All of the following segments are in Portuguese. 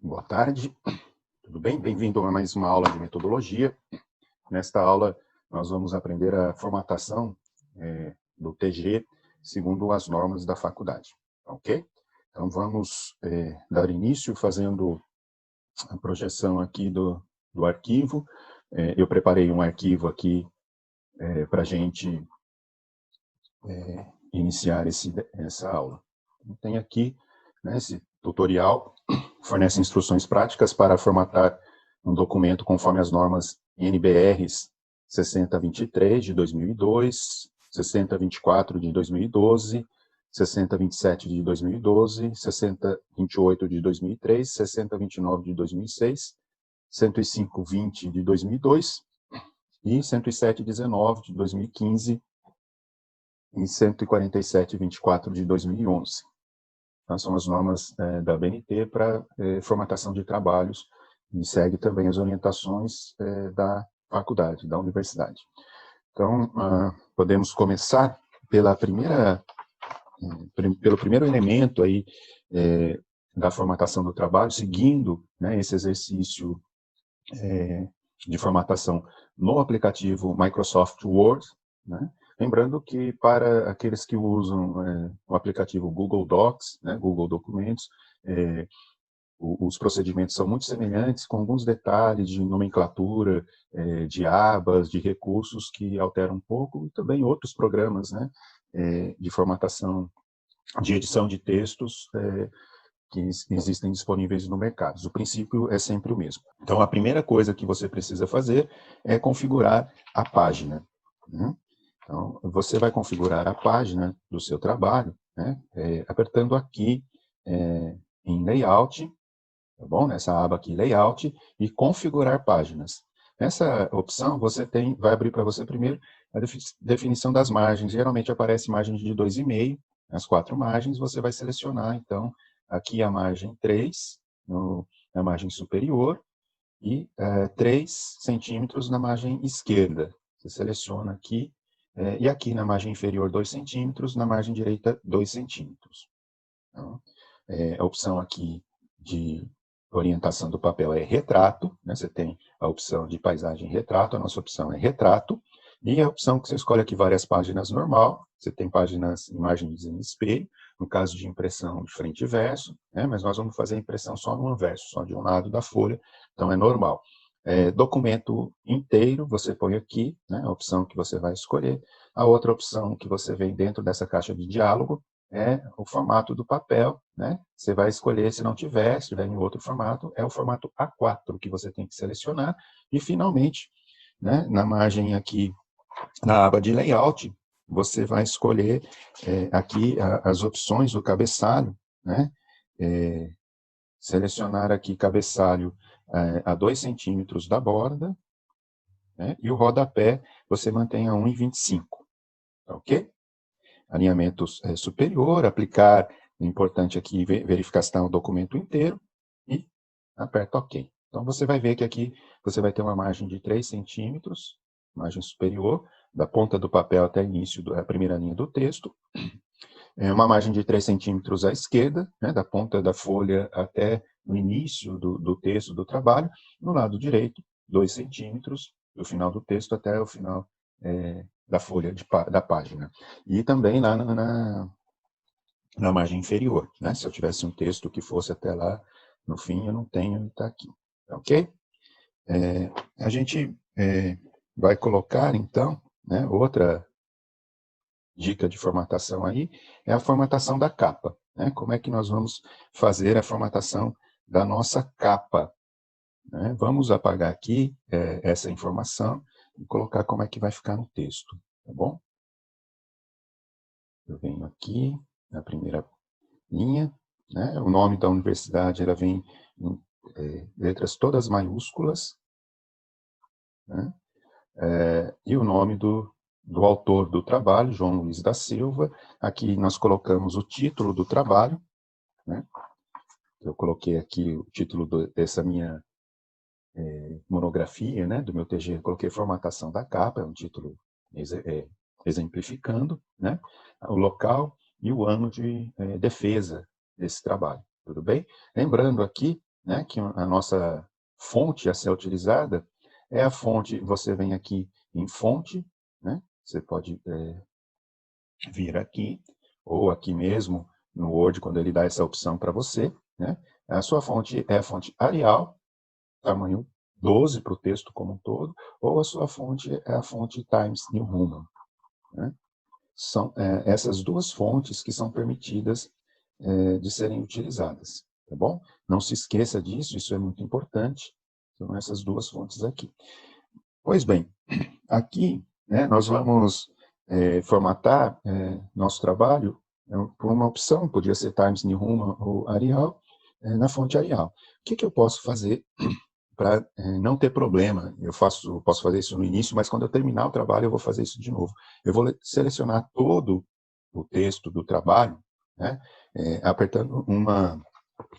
Boa tarde, tudo bem? Bem-vindo a mais uma aula de metodologia. Nesta aula, nós vamos aprender a formatação do TG segundo as normas da faculdade, ok? Então, vamos dar início fazendo a projeção aqui do arquivo. Eu preparei um arquivo aqui para a gente iniciar essa aula. Tem aqui, né, esse tutorial, fornece instruções práticas para formatar um documento conforme as normas NBRs 6023 de 2002, 6024 de 2012, 6027 de 2012, 6028 de 2003, 6029 de 2006, 10520 de 2002 e 10719 de 2015 e 14724 de 2011. Então, são as normas da BNT para formatação de trabalhos e segue também as orientações da faculdade, da universidade. Então, podemos começar pelo primeiro elemento aí da formatação do trabalho, seguindo, né, esse exercício de formatação no aplicativo Microsoft Word, né? Lembrando que para aqueles que usam o aplicativo Google Docs, né, Google Documentos, os procedimentos são muito semelhantes, com alguns detalhes de nomenclatura, de abas, de recursos que alteram um pouco, e também outros programas, né, de formatação, de edição de textos, que existem disponíveis no mercado. O princípio é sempre o mesmo. Então, a primeira coisa que você precisa fazer é configurar a página, né? Então, você vai configurar a página do seu trabalho, né, apertando aqui em Layout, tá bom? Nessa aba aqui, Layout, e Configurar Páginas. Nessa opção, vai abrir para você primeiro a definição das margens. Geralmente aparece margem de 2,5, as 4 margens, você vai selecionar, então, aqui a margem 3, na margem superior, e 3 centímetros na margem esquerda. Você seleciona aqui, e aqui na margem inferior 2 centímetros, na margem direita 2 centímetros. Então, a opção aqui de orientação do papel é retrato, né? Você tem a opção de paisagem e retrato, a nossa opção é retrato, e a opção que você escolhe aqui várias páginas normal, você tem páginas imagens em espelho, no caso de impressão de frente e verso, né? Mas nós vamos fazer a impressão só no verso, só de um lado da folha, então é normal. Documento inteiro, você põe aqui, né, a opção que você vai escolher. A outra opção que você vem dentro dessa caixa de diálogo é o formato do papel, né? Você vai escolher, se tiver em outro formato, é o formato A4 que você tem que selecionar. E, finalmente, né, na margem aqui, na aba de Layout, você vai escolher aqui as opções do cabeçalho, né? Selecionar aqui cabeçalho a 2 centímetros da borda, né? E o rodapé você mantém a 1,25, ok? Alinhamento superior, aplicar, é importante aqui verificar se está o documento inteiro, e aperta OK. Então, você vai ver que aqui você vai ter uma margem de 3 centímetros, margem superior, da ponta do papel até o início da primeira linha do texto, uma margem de 3 centímetros à esquerda, né, da ponta da folha até o início do texto do trabalho, no lado direito, 2 centímetros, do final do texto até o final da folha da página. E também lá na margem inferior, né? Se eu tivesse um texto que fosse até lá, no fim eu não tenho, ele está aqui, ok? A gente vai colocar, então, né, outra dica de formatação aí, é a formatação da capa, né? Como é que nós vamos fazer a formatação da nossa capa, né? Vamos apagar aqui essa informação e colocar como é que vai ficar no texto, tá bom? Eu venho aqui na primeira linha, né? O nome da universidade ela vem em letras todas maiúsculas, né? E o nome do autor do trabalho, João Luiz da Silva. Aqui nós colocamos o título do trabalho, né? Eu coloquei aqui o título dessa minha monografia, né? Do meu TG, eu coloquei formatação da capa, é um título exemplificando, né? O local e o ano de defesa desse trabalho, tudo bem? Lembrando aqui, né, que a nossa fonte a ser utilizada é a fonte, você vem aqui em fonte, né, você pode vir aqui, ou aqui mesmo no Word, quando ele dá essa opção para você, né, a sua fonte é a fonte Arial, tamanho 12 para o texto como um todo, ou a sua fonte é a fonte Times New Roman, né? São essas duas fontes que são permitidas de serem utilizadas, tá bom? Não se esqueça disso, isso é muito importante. São essas duas fontes aqui. Pois bem, aqui, né, nós vamos formatar nosso trabalho por uma opção, podia ser Times New Roman ou Arial, na fonte Arial. O que eu posso fazer para não ter problema? Posso fazer isso no início, mas quando eu terminar o trabalho eu vou fazer isso de novo. Eu vou selecionar todo o texto do trabalho, né, apertando uma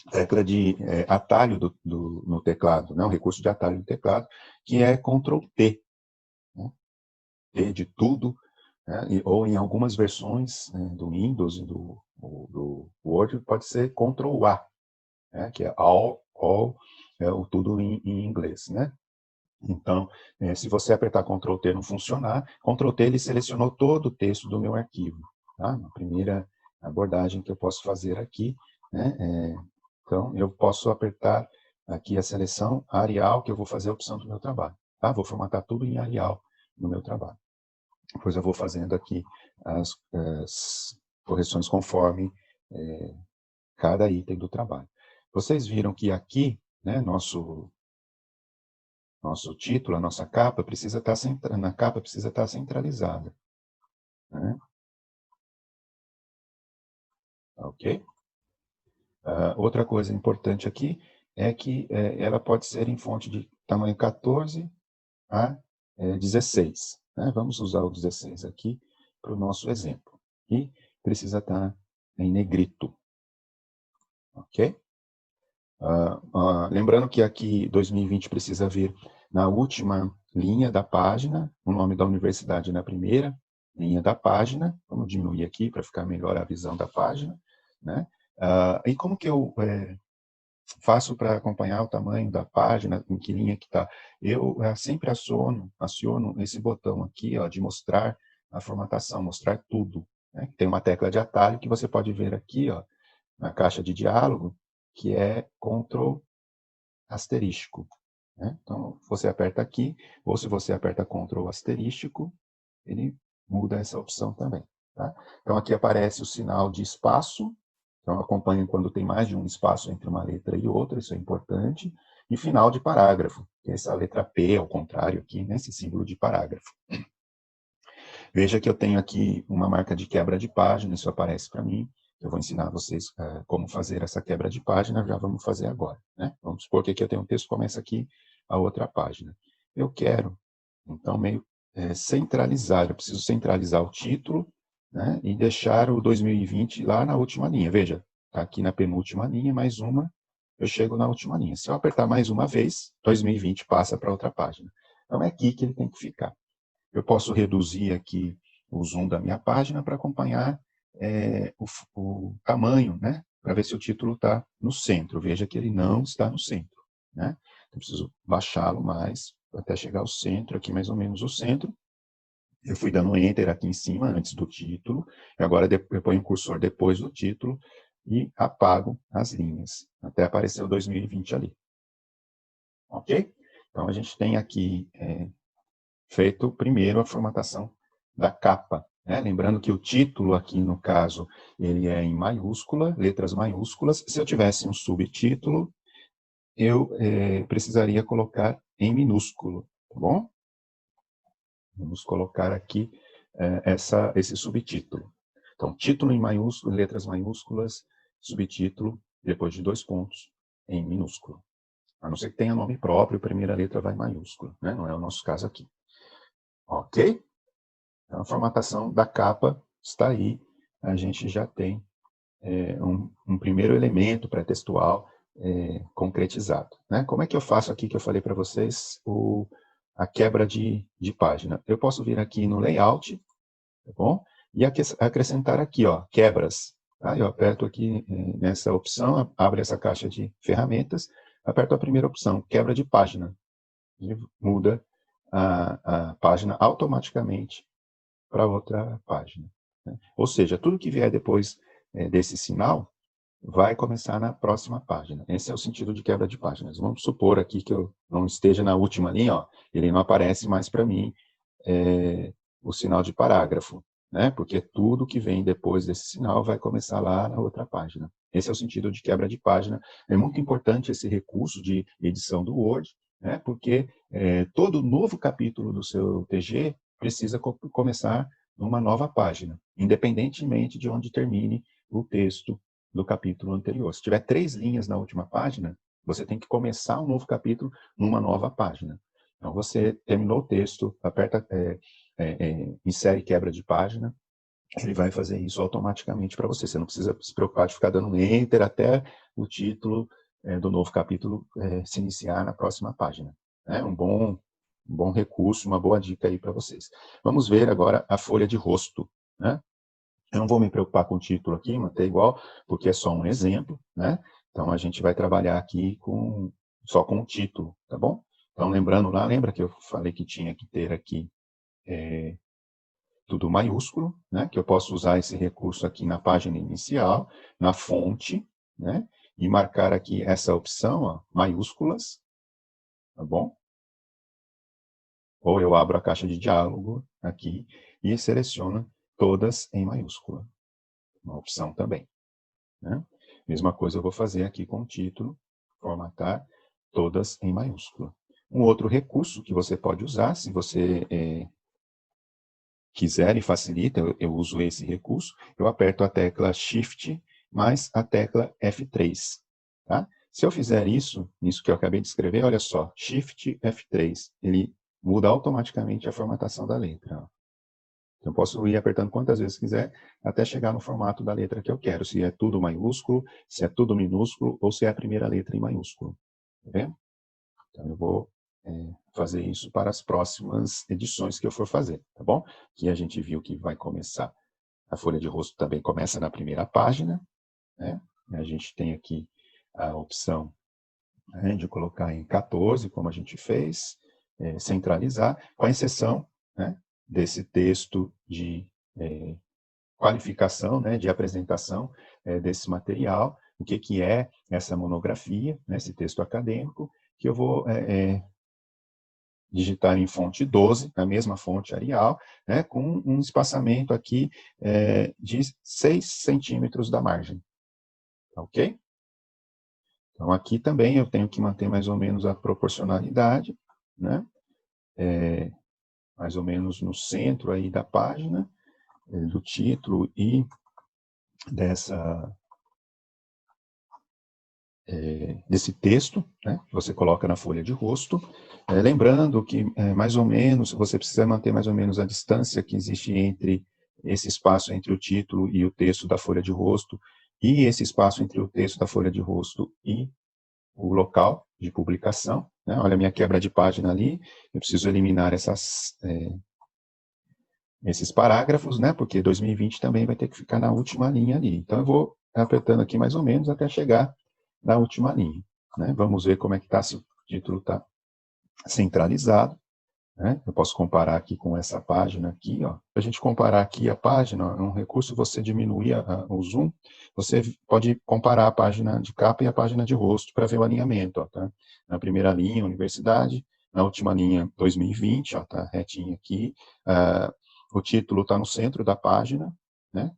tecla de atalho no teclado, né, um recurso de atalho no teclado, que é Ctrl T, né, T de tudo, né, ou em algumas versões do Windows e do Word pode ser Ctrl A, né, que é all, o tudo em inglês, né? Então, se você apertar Ctrl T e não funcionar, Ctrl T ele selecionou todo o texto do meu arquivo, tá? A primeira abordagem que eu posso fazer aqui, né? Então, eu posso apertar aqui a seleção Arial, que eu vou fazer a opção do meu trabalho, tá? Vou formatar tudo em Arial no meu trabalho. Depois eu vou fazendo aqui as correções conforme cada item do trabalho. Vocês viram que aqui, né, nosso título, a nossa capa precisa estar centralizada, né? Ok? Outra coisa importante aqui é que ela pode ser em fonte de tamanho 14 a 16. Né? Vamos usar o 16 aqui para o nosso exemplo. E precisa estar em negrito. Ok? Lembrando que aqui 2020 precisa vir na última linha da página, o nome da universidade na primeira linha da página. Vamos diminuir aqui para ficar melhor a visão da página, né? E como que eu faço para acompanhar o tamanho da página, em que linha que está? Eu sempre aciono esse botão aqui, ó, de mostrar a formatação, mostrar tudo, né? Tem uma tecla de atalho que você pode ver aqui, ó, na caixa de diálogo, que é Ctrl asterístico, né? Então, você aperta aqui, ou se você aperta Ctrl asterístico, ele muda essa opção também, tá? Então, aqui aparece o sinal de espaço, então acompanhe quando tem mais de um espaço entre uma letra e outra, isso é importante, e final de parágrafo, que é essa letra P, ao contrário aqui, né, esse símbolo de parágrafo. Veja que eu tenho aqui uma marca de quebra de página, isso aparece para mim. Eu vou ensinar vocês como fazer essa quebra de página, já vamos fazer agora, né? Vamos supor que aqui eu tenho um texto, começa aqui a outra página. Eu quero, então, meio centralizar, eu preciso centralizar o título, né, e deixar o 2020 lá na última linha. Veja, está aqui na penúltima linha, mais uma, eu chego na última linha. Se eu apertar mais uma vez, 2020 passa para outra página. Então, é aqui que ele tem que ficar. Eu posso reduzir aqui o zoom da minha página para acompanhar o tamanho, né? Para ver se o título está no centro. Veja que ele não está no centro, né? Então, preciso baixá-lo mais até chegar ao centro, aqui mais ou menos o centro. Eu fui dando Enter aqui em cima, antes do título. E agora eu ponho o cursor depois do título e apago as linhas, até aparecer o 2020 ali. Ok? Então, a gente tem aqui feito primeiro a formatação da capa, né? Lembrando que o título aqui, no caso, ele é em maiúscula, letras maiúsculas. Se eu tivesse um subtítulo, eu precisaria colocar em minúsculo, tá bom? Vamos colocar aqui esse subtítulo. Então, título em maiúsculo, letras maiúsculas, subtítulo, depois de 2 pontos, em minúsculo. A não ser que tenha nome próprio, a primeira letra vai em maiúsculo, né? Não é o nosso caso aqui. Ok? Então, a formatação da capa está aí. A gente já tem um primeiro elemento pré-textual concretizado, né? Como é que eu faço aqui, que eu falei para vocês, a quebra de página? Eu posso vir aqui no layout, tá bom? E acrescentar aqui, ó, quebras. Tá? Eu aperto aqui nessa opção, abre essa caixa de ferramentas, aperto a primeira opção, quebra de página. E muda a página automaticamente para outra página, né? Ou seja, tudo que vier depois desse sinal vai começar na próxima página. Esse é o sentido de quebra de páginas. Vamos supor aqui que eu não esteja na última linha, ó, ele não aparece mais para mim o sinal de parágrafo, né? Porque tudo que vem depois desse sinal vai começar lá na outra página. Esse é o sentido de quebra de página. É muito importante esse recurso de edição do Word, né? Porque todo novo capítulo do seu TG precisa começar numa nova página, independentemente de onde termine o texto do capítulo anterior. Se tiver 3 linhas na última página, você tem que começar um novo capítulo numa nova página. Então, você terminou o texto, aperta, insere quebra de página, ele vai fazer isso automaticamente para você. Você não precisa se preocupar de ficar dando enter até o título do novo capítulo se iniciar na próxima página. É um bom recurso, uma boa dica aí para vocês. Vamos ver agora a folha de rosto, né? Eu não vou me preocupar com o título aqui, manter igual, porque é só um exemplo, né? Então, a gente vai trabalhar aqui só com o título, tá bom? Então, lembrando lá, lembra que eu falei que tinha que ter aqui tudo maiúsculo, né? Que eu posso usar esse recurso aqui na página inicial, na fonte, né? E marcar aqui essa opção, ó, maiúsculas, tá bom? Ou eu abro a caixa de diálogo aqui e seleciono todas em maiúscula. Uma opção também, né? Mesma coisa eu vou fazer aqui com o título, formatar todas em maiúscula. Um outro recurso que você pode usar, se você quiser e facilita, eu uso esse recurso, eu aperto a tecla Shift mais a tecla F3. Tá? Se eu fizer isso que eu acabei de escrever, olha só, Shift F3, ele muda automaticamente a formatação da letra. Ó. Então, eu posso ir apertando quantas vezes quiser, até chegar no formato da letra que eu quero, se é tudo maiúsculo, se é tudo minúsculo, ou se é a primeira letra em maiúsculo. Tá vendo? Então, eu vou fazer isso para as próximas edições que eu for fazer, tá bom? Aqui a gente viu que vai começar, a folha de rosto também começa na primeira página, né? A gente tem aqui a opção de colocar em 14, como a gente fez, centralizar, com exceção, né, desse texto de qualificação, né, de apresentação desse material, o que é essa monografia, né, esse texto acadêmico, que eu vou digitar em fonte 12, na mesma fonte Arial, né, com um espaçamento aqui de 6 centímetros da margem. Ok? Então, aqui também eu tenho que manter mais ou menos a proporcionalidade, né? Mais ou menos no centro aí da página, do título e desse texto, né, que você coloca na folha de rosto, lembrando que mais ou menos, você precisa manter mais ou menos a distância que existe entre esse espaço entre o título e o texto da folha de rosto, e esse espaço entre o texto da folha de rosto e o local de publicação, né? Olha a minha quebra de página ali, eu preciso eliminar esses parágrafos, né? Porque 2020 também vai ter que ficar na última linha ali. Então, eu vou apertando aqui mais ou menos até chegar na última linha, né? Vamos ver como é que está, se o título está centralizado, né? Eu posso comparar aqui com essa página aqui, ó. Para a gente comparar aqui a página, é um recurso você diminuir o zoom, você pode comparar a página de capa e a página de rosto para ver o alinhamento, ó, tá? Na primeira linha, universidade, na última linha, 2020, ó, tá retinho aqui. O título está no centro da página, né?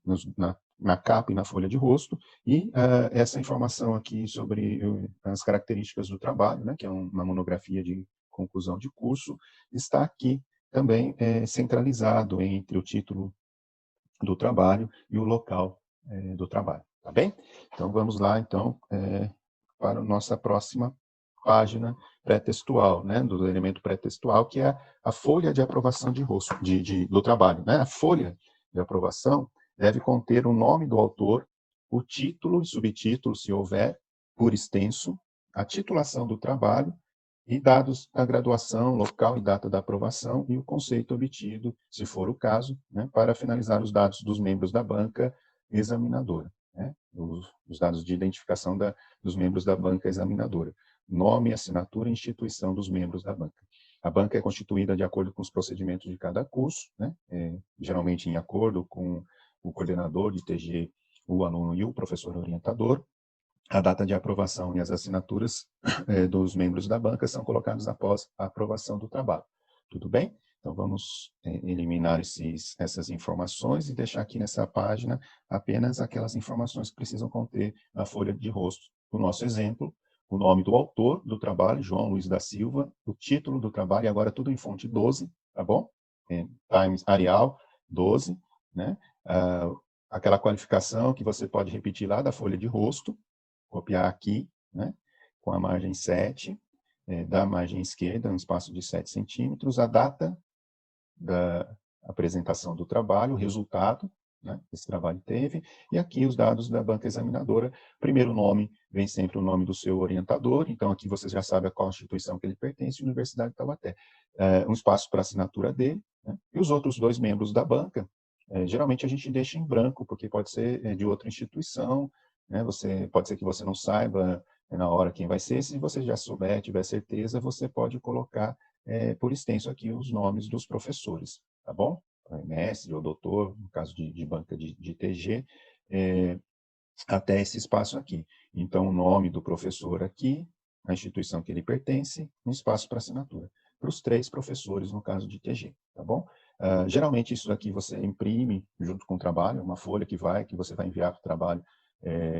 Na capa e na folha de rosto, e essa informação aqui sobre as características do trabalho, né? Que é uma monografia de conclusão de curso, está aqui também centralizado entre o título do trabalho e o local do trabalho, tá bem? Então, vamos lá, então, para a nossa próxima página pré-textual, né, do elemento pré-textual, que é a folha de aprovação do trabalho, né? A folha de aprovação deve conter o nome do autor, o título e subtítulo, se houver, por extenso, a titulação do trabalho, e dados da graduação, local e data da aprovação e o conceito obtido, se for o caso, né, para finalizar os dados dos membros da banca examinadora, né, os dados de identificação dos membros da banca examinadora. nome, assinatura e instituição dos membros da banca. A banca é constituída de acordo com os procedimentos de cada curso, né? Geralmente em acordo com o coordenador de TG, o aluno e o professor orientador. A data de aprovação e as assinaturas dos membros da banca são colocadas após a aprovação do trabalho. Tudo bem? Então, vamos eliminar essas informações e deixar aqui nessa página apenas aquelas informações que precisam conter a folha de rosto. No nosso exemplo, o nome do autor do trabalho, João Luiz da Silva, o título do trabalho, e agora tudo em fonte 12, tá bom? Times Arial 12, né? Aquela qualificação que você pode repetir lá da folha de rosto, copiar aqui, né? Com a margem 7, da margem esquerda, um espaço de 7 centímetros, a data da apresentação do trabalho, o resultado, né, que esse trabalho teve, e aqui os dados da banca examinadora. Primeiro nome, vem sempre o nome do seu orientador, então aqui você já sabe a qual instituição que ele pertence, Universidade de Taubaté. Um espaço para assinatura dele, né, e os outros 2 membros da banca, geralmente a gente deixa em branco, porque pode ser de outra instituição, né, pode ser que você não saiba na hora quem vai ser, se você já souber, tiver certeza, você pode colocar por extenso aqui os nomes dos professores, tá bom? Mestre ou doutor, no caso de banca de TG, até esse espaço aqui. Então, o nome do professor aqui, a instituição que ele pertence, um espaço para assinatura. Para os 3 professores, no caso de TG, tá bom? Geralmente, isso aqui você imprime junto com o trabalho, uma folha que você vai enviar para o trabalho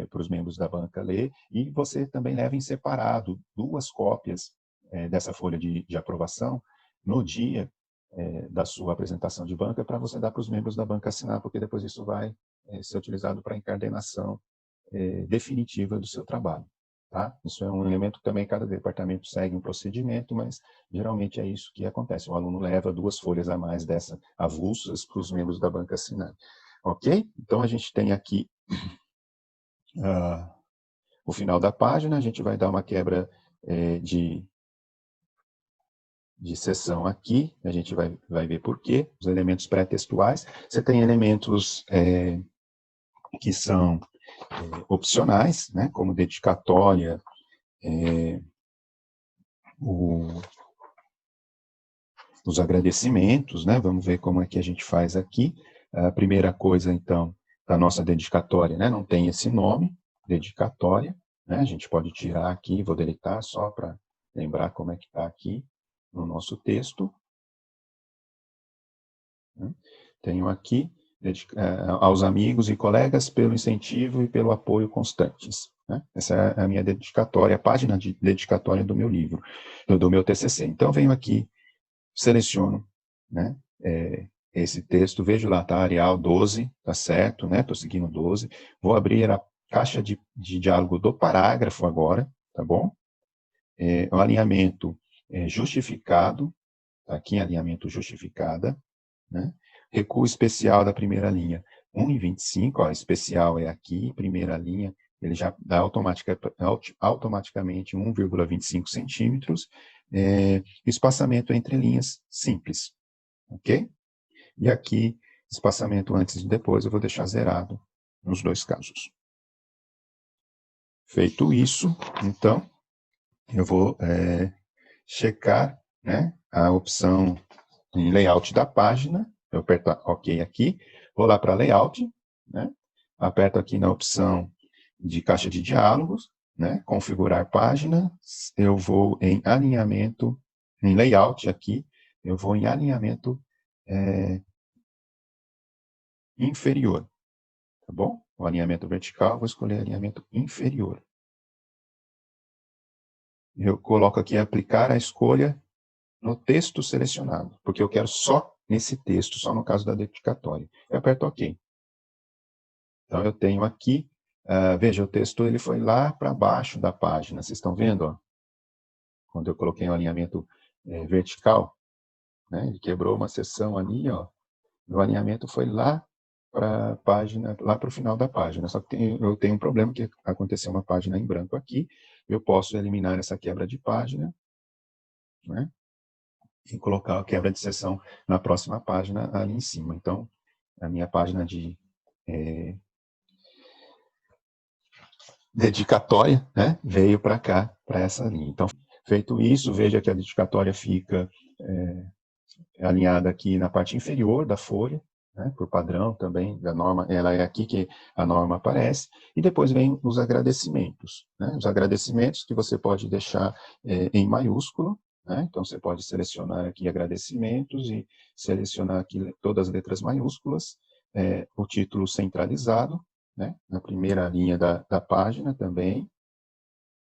para os membros da banca ler, e você também leva em separado 2 cópias dessa folha de aprovação no dia da sua apresentação de banca, para você dar para os membros da banca assinar, porque depois isso vai ser utilizado para encadernação definitiva do seu trabalho. Tá? Isso é um elemento que também cada departamento segue um procedimento, mas geralmente é isso que acontece. O aluno leva 2 folhas a mais dessa avulsas para os membros da banca assinar. Ok? Então, a gente tem aqui o final da página, a gente vai dar uma quebra de seção aqui, a gente vai ver por quê, os elementos pré-textuais. Você tem elementos que são opcionais, né, como dedicatória, os agradecimentos, né, vamos ver como é que a gente faz aqui. A primeira coisa, então, da nossa dedicatória, né, não tem esse nome, dedicatória, né, a gente pode tirar aqui, vou deletar só para lembrar como é que está aqui no nosso texto. Tenho aqui, aos amigos e colegas, pelo incentivo e pelo apoio constantes. Né? Essa é a minha dedicatória, a página de dedicatória do meu livro, do meu TCC. Então, venho aqui, seleciono, né, esse texto, vejo lá, tá, Arial 12, tá certo, né, estou seguindo 12, vou abrir a caixa de diálogo do parágrafo agora, tá bom? O alinhamento justificado, tá aqui, alinhamento justificada, né? Recuo especial da primeira linha, 1,25, ó, especial é aqui, primeira linha, ele já dá automaticamente 1,25 centímetros, espaçamento entre linhas simples, ok? E aqui, espaçamento antes e depois, eu vou deixar zerado nos 2 casos. Feito isso, então, eu vou checar, né, a opção em layout da página, eu aperto OK aqui, vou lá para layout, né, aperto aqui na opção de caixa de diálogos, né, configurar página, eu vou em alinhamento, em layout aqui, eu vou em alinhamento inferior, tá bom? O alinhamento vertical, vou escolher alinhamento inferior. Eu coloco aqui aplicar a escolha no texto selecionado, porque eu quero só nesse texto, só no caso da dedicatória. Eu aperto OK. Então, eu tenho aqui, veja, o texto ele foi lá para baixo da página, vocês estão vendo? Ó? Quando eu coloquei um alinhamento vertical, né, ele quebrou uma seção ali, ó, o alinhamento foi lá para a página, lá para o final da página. Só que eu tenho um problema que aconteceu uma página em branco aqui, eu posso eliminar essa quebra de página, né, e colocar a quebra de seção na próxima página ali em cima. Então, a minha página dedicatória, né, veio para cá, para essa linha. Então, feito isso, veja que a dedicatória fica alinhada aqui na parte inferior da folha, né, por padrão também da norma, ela é aqui que a norma aparece, e depois vem os agradecimentos, né, os agradecimentos que você pode deixar em maiúsculo, né, então você pode selecionar aqui agradecimentos e selecionar aqui todas as letras maiúsculas, o título centralizado, né, na primeira linha da página também,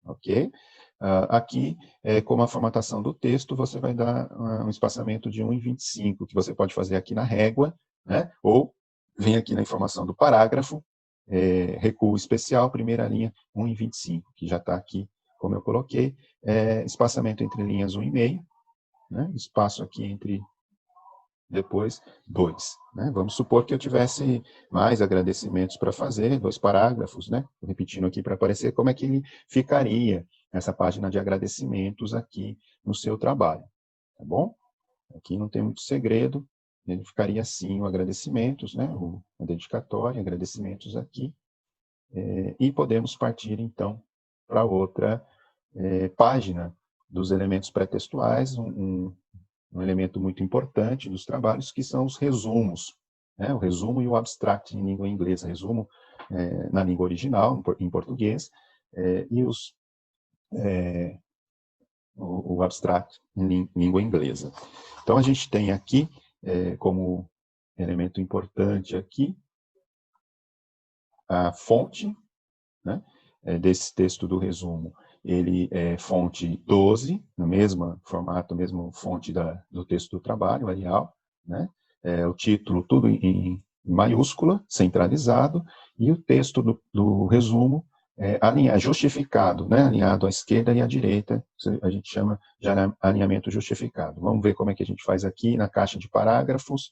ok? Aqui, como a formatação do texto, você vai dar um espaçamento de 1,25, que você pode fazer aqui na régua, né? Ou vem aqui na informação do parágrafo, recuo especial, primeira linha, 1,25, que já está aqui, como eu coloquei, espaçamento entre linhas 1,5, né? Espaço aqui entre depois 2. Né? Vamos supor que eu tivesse mais agradecimentos para fazer, 2 parágrafos, né? Repetindo aqui para aparecer como é que ele ficaria essa página de agradecimentos aqui no seu trabalho, tá bom? Aqui não tem muito segredo, ele ficaria assim, o agradecimentos, né? A dedicatória, agradecimentos aqui, e podemos partir então para outra página dos elementos pré-textuais, um elemento muito importante dos trabalhos, que são os resumos, né? O resumo e o abstract em língua inglesa, resumo na língua original, em português, e o abstract em língua inglesa. Então, a gente tem aqui, como elemento importante aqui, a fonte, né, desse texto do resumo. Ele é fonte 12, no mesmo formato, mesmo fonte do texto do trabalho, Arial, né? O título tudo em maiúscula, centralizado, e o texto do resumo justificado, né? Alinhado à esquerda e à direita, a gente chama de alinhamento justificado. Vamos ver como é que a gente faz aqui na caixa de parágrafos,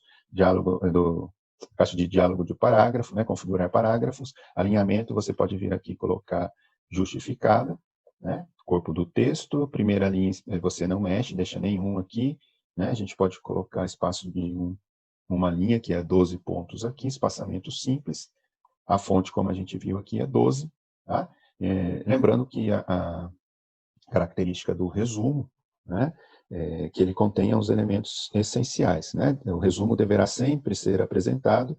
caixa de diálogo de parágrafo, né? Configurar parágrafos, alinhamento, você pode vir aqui colocar justificada, né? Corpo do texto, primeira linha você não mexe, deixa nenhum aqui, né? A gente pode colocar espaço de uma linha, que é 12 pontos aqui, espaçamento simples, a fonte, como a gente viu aqui, é 12, tá? Lembrando que a característica do resumo, né, que ele contenha os elementos essenciais, né? O resumo deverá sempre ser apresentado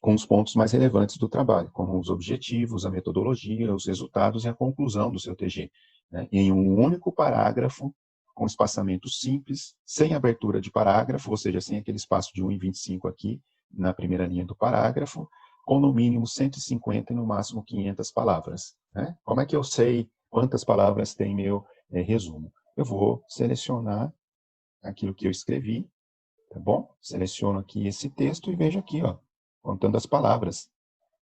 com os pontos mais relevantes do trabalho, como os objetivos, a metodologia, os resultados e a conclusão do seu TG, né? Em um único parágrafo, com espaçamento simples, sem abertura de parágrafo, ou seja, sem aquele espaço de 1,25 aqui, na primeira linha do parágrafo, com no mínimo 150 e no máximo 500 palavras. Né? Como é que eu sei quantas palavras tem meu resumo? Eu vou selecionar aquilo que eu escrevi, tá bom? Seleciono aqui esse texto e vejo aqui, ó, contando as palavras,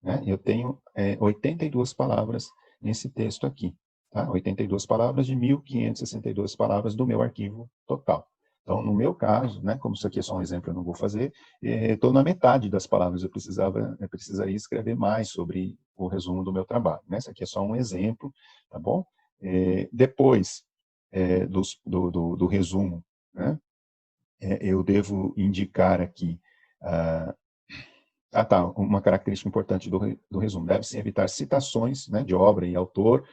né? Eu tenho 82 palavras nesse texto aqui, tá? 82 palavras de 1.562 palavras do meu arquivo total. Então, no meu caso, né, como isso aqui é só um exemplo, eu não vou fazer, estou na metade das palavras, eu precisaria escrever mais sobre o resumo do meu trabalho, né? Isso aqui é só um exemplo, tá bom? Depois do resumo, né, eu devo indicar aqui, uma característica importante do resumo, deve-se evitar citações, né, de obra e autor,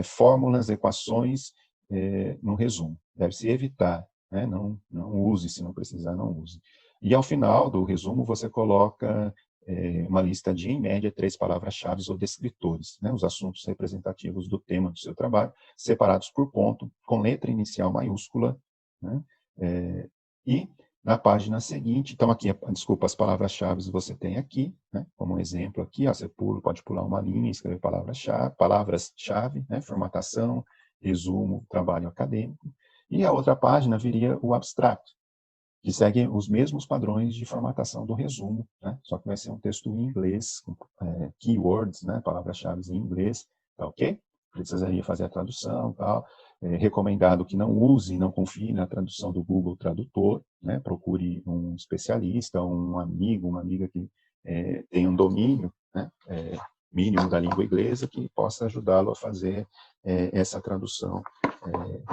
fórmulas, equações, no resumo, deve-se evitar, né, não use, se não precisar, não use. E ao final do resumo você coloca uma lista de, em média, 3 palavras-chave ou descritores, né, os assuntos representativos do tema do seu trabalho, separados por ponto, com letra inicial maiúscula, né, e na página seguinte, então aqui, desculpa, as palavras-chave você tem aqui, né, como um exemplo aqui, ó, você pode pular uma linha e escrever palavras-chave, né, formatação, resumo, trabalho acadêmico, e a outra página viria o abstract, que segue os mesmos padrões de formatação do resumo, né, só que vai ser um texto em inglês, com keywords, né, palavras-chave em inglês, tá ok? Precisaria fazer a tradução e tal. Recomendado que não use, não confie na tradução do Google Tradutor, né? Procure um especialista, um amigo, uma amiga que tenha um domínio, né, mínimo da língua inglesa, que possa ajudá-lo a fazer essa tradução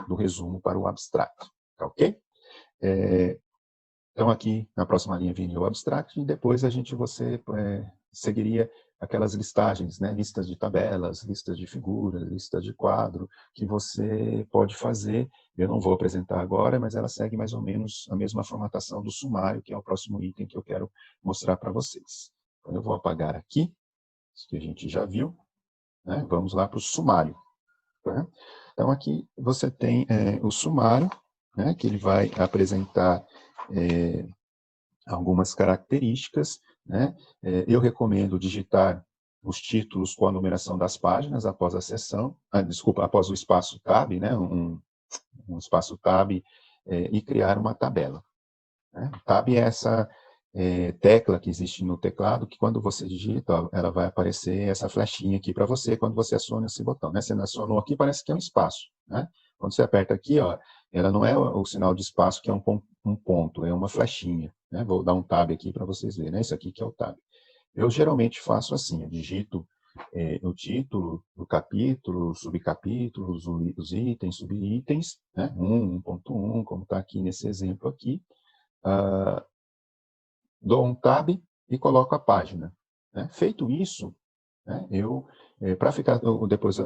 do resumo para o abstract, tá ok? Então, aqui na próxima linha viria o abstract, e depois você seguiria aquelas listagens, né? Listas de tabelas, listas de figuras, listas de quadro, que você pode fazer. Eu não vou apresentar agora, mas ela segue mais ou menos a mesma formatação do sumário, que é o próximo item que eu quero mostrar para vocês. Então, eu vou apagar aqui, isso que a gente já viu, né? Vamos lá para o sumário. Tá? Então, aqui você tem o sumário, né? Que ele vai apresentar algumas características, né? Eu recomendo digitar os títulos com a numeração das páginas após a seção, desculpa, após o espaço tab, né? Um espaço tab, e criar uma tabela. Né? Tab é essa tecla que existe no teclado, que quando você digita, ela vai aparecer essa flechinha aqui para você, quando você aciona esse botão. Né? Você acionou aqui, parece que é um espaço. Né? Quando você aperta aqui, ó, ela não é o sinal de espaço, que é um ponto, é uma flechinha. Né? Vou dar um tab aqui para vocês verem. Né? Isso aqui que é o tab. Eu geralmente faço assim, eu digito o título do capítulo, subcapítulos, os itens, subitens, né? 1.1, como está aqui nesse exemplo aqui. Dou um tab e coloco a página. Né? Feito isso, né, para ficar depois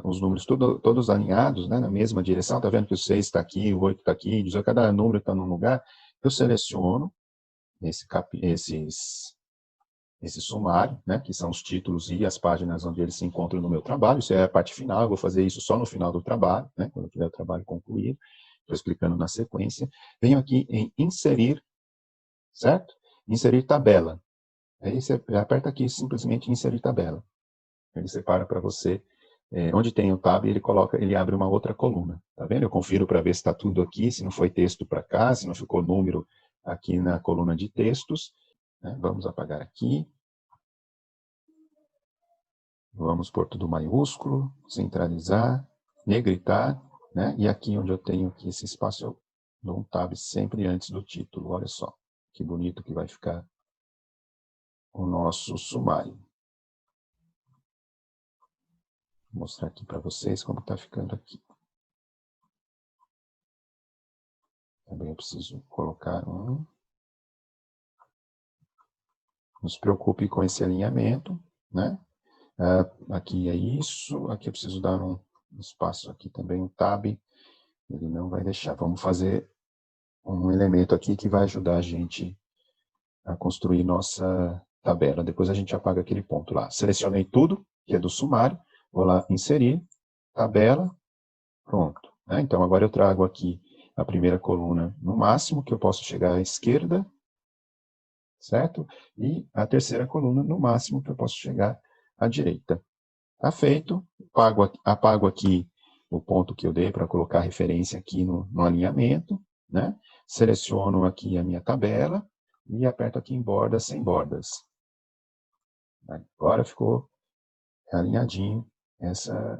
os números todos alinhados, né, na mesma direção, está vendo que o 6 está aqui, o 8 está aqui, cada número está num lugar, eu seleciono esse sumário, né, que são os títulos e as páginas onde eles se encontram no meu trabalho. Isso é a parte final, eu vou fazer isso só no final do trabalho, né, quando eu tiver o trabalho concluído, estou explicando na sequência. Venho aqui em inserir, certo? Inserir tabela. Aí você aperta aqui, simplesmente inserir tabela. Ele separa para você, onde tem o tab, ele abre uma outra coluna. Tá vendo? Eu confiro para ver se está tudo aqui, se não foi texto para cá, se não ficou número aqui na coluna de textos. Né? Vamos apagar aqui. Vamos pôr tudo maiúsculo, centralizar, negritar, né? E aqui onde eu tenho aqui esse espaço, eu dou um tab sempre antes do título. Olha só, que bonito que vai ficar o nosso sumário. Vou mostrar aqui para vocês como está ficando aqui. Também eu preciso colocar um. Não se preocupe com esse alinhamento, né? Aqui é isso, aqui eu preciso dar um espaço aqui também, um tab, ele não vai deixar. Vamos fazer um elemento aqui que vai ajudar a gente a construir nossa tabela. Depois a gente apaga aquele ponto lá. Selecionei tudo, que é do sumário, vou lá inserir, tabela, pronto. Né? Então agora eu trago aqui a primeira coluna no máximo, que eu posso chegar à esquerda, certo? E a terceira coluna no máximo, que eu posso chegar à direita. Está feito, apago aqui o ponto que eu dei para colocar referência aqui no alinhamento, né? Seleciono aqui a minha tabela e aperto aqui em bordas sem bordas. Agora ficou alinhadinho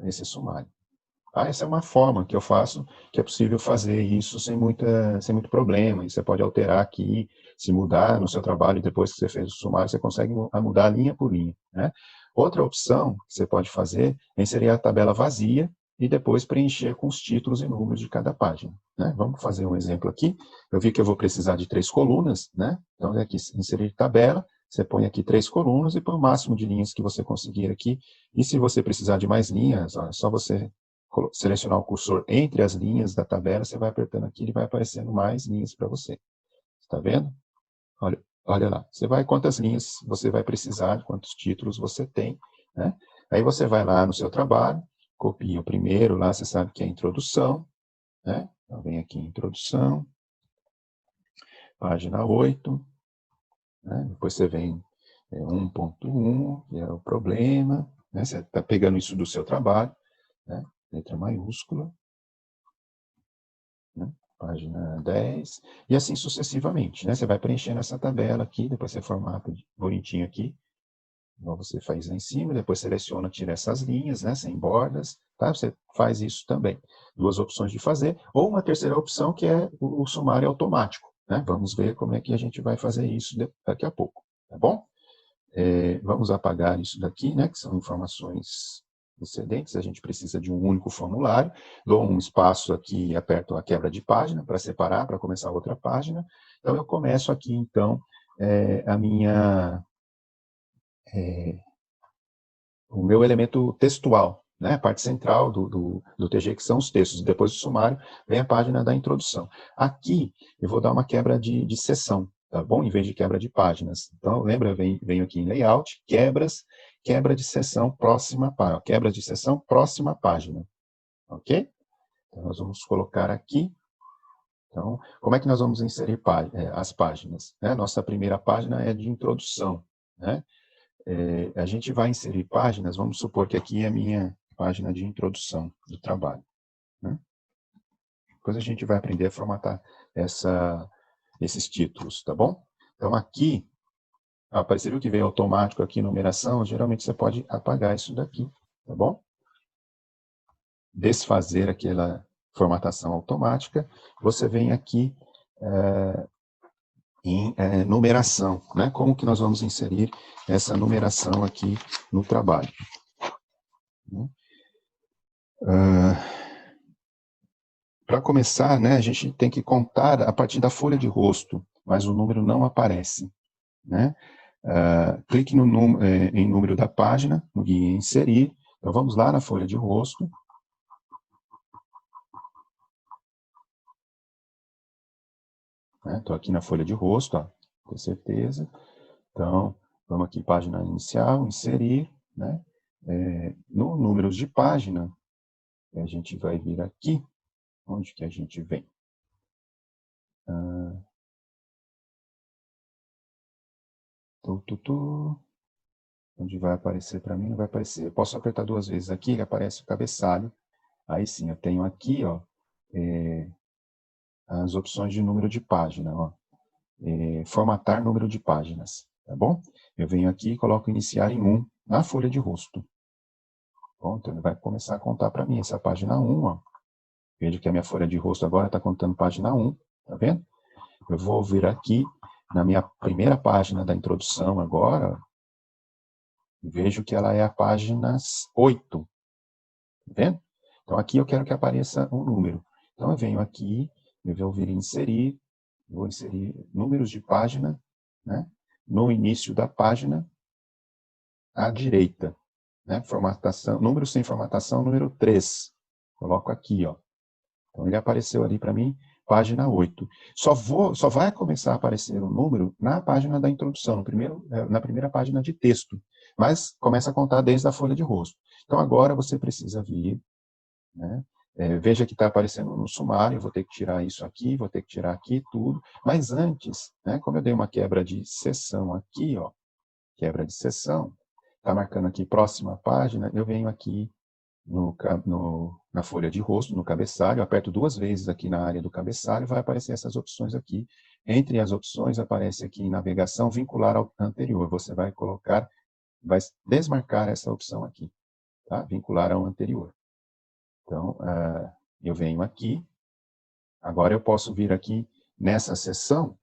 esse sumário. Essa é uma forma que eu faço, que é possível fazer isso sem muito problema. E você pode alterar aqui, se mudar no seu trabalho, depois que você fez o sumário, você consegue mudar linha por linha. Né? Outra opção que você pode fazer é inserir a tabela vazia e depois preencher com os títulos e números de cada página. Né? Vamos fazer um exemplo aqui. Eu vi que eu vou precisar de 3 colunas, né? Então, aqui, inserir tabela, você põe aqui 3 colunas e põe o máximo de linhas que você conseguir aqui. E se você precisar de mais linhas, ó, é só você selecionar o cursor entre as linhas da tabela, você vai apertando aqui, ele vai aparecendo mais linhas para você. Está vendo? Olha lá. Você vai quantas linhas você vai precisar, quantos títulos você tem. Né? Aí você vai lá no seu trabalho, copia o primeiro, lá você sabe que é a introdução. Né? Então, vem aqui em introdução, página 8. Né? Depois você vem 1.1, que é o problema. Né? Você está pegando isso do seu trabalho. Né? Letra maiúscula. Né? Página 10, e assim sucessivamente. Né? Você vai preenchendo essa tabela aqui, depois você formata bonitinho aqui, igual você faz lá em cima, depois seleciona, tira essas linhas, né, sem bordas, tá? Você faz isso também. 2 opções de fazer, ou uma terceira opção, que é o sumário automático. Né? Vamos ver como é que a gente vai fazer isso daqui a pouco, tá bom? Vamos apagar isso daqui, né, que são informações excedentes, a gente precisa de um único formulário, dou um espaço aqui e aperto a quebra de página para separar, para começar outra página. Então, eu começo aqui, então, a minha o meu elemento textual, né? A parte central do TG, que são os textos. Depois do sumário, vem a página da introdução. Aqui, eu vou dar uma quebra de seção, tá bom? Em vez de quebra de páginas. Então, lembra, eu venho aqui em Layout, quebra de seção, próxima página. Quebra de seção, próxima página. Ok? Então, nós vamos colocar aqui. Então, como é que nós vamos inserir as páginas? Nossa primeira página é de introdução, né? A gente vai inserir páginas, vamos supor que aqui é a minha página de introdução do trabalho, né? Depois a gente vai aprender a formatar esses títulos, tá bom? Então aqui, percebeu que veio automático aqui, numeração, geralmente você pode apagar isso daqui, tá bom? Desfazer aquela formatação automática, você vem aqui em numeração, né? Como que nós vamos inserir essa numeração aqui no trabalho? Para começar, né, a gente tem que contar a partir da folha de rosto, mas o número não aparece, né? Clique em número da página, no guia inserir. Então vamos lá na folha de rosto. Estou aqui na folha de rosto, ó, com certeza. Então, vamos aqui, página inicial, inserir, né? No números de página, a gente vai vir aqui, onde que a gente vem? Onde vai aparecer para mim, não vai aparecer. Eu posso apertar 2 vezes aqui, ele aparece o cabeçalho. Aí sim, eu tenho aqui, ó, as opções de número de página, ó. Formatar número de páginas, tá bom? Eu venho aqui e coloco iniciar em 1 na folha de rosto. Bom, então ele vai começar a contar para mim essa página 1, ó. Veja que a minha folha de rosto agora está contando página 1, tá vendo? Eu vou vir aqui na minha primeira página da introdução agora, vejo que ela é a página 8, tá vendo? Então aqui eu quero que apareça um número. Então eu venho aqui, eu vou vir inserir, vou inserir números de página, né? No início da página, à direita, né? Formatação, número sem formatação, número 3. Coloco aqui, ó. Então ele apareceu ali para mim, página 8. Só vai começar a aparecer o número na página da introdução, na primeira página de texto, mas começa a contar desde a folha de rosto. Então agora você precisa vir, né? Veja que está aparecendo no sumário, vou ter que tirar isso aqui, vou ter que tirar aqui tudo, mas antes, né, como eu dei uma quebra de seção aqui, ó, quebra de seção, está marcando aqui próxima página, eu venho aqui na folha de rosto, no cabeçalho, aperto 2 vezes aqui na área do cabeçalho, vai aparecer essas opções aqui. Entre as opções aparece aqui em navegação, vincular ao anterior. Você vai desmarcar essa opção aqui, tá? Vincular ao anterior. Então, eu venho aqui, agora eu posso vir aqui nessa seção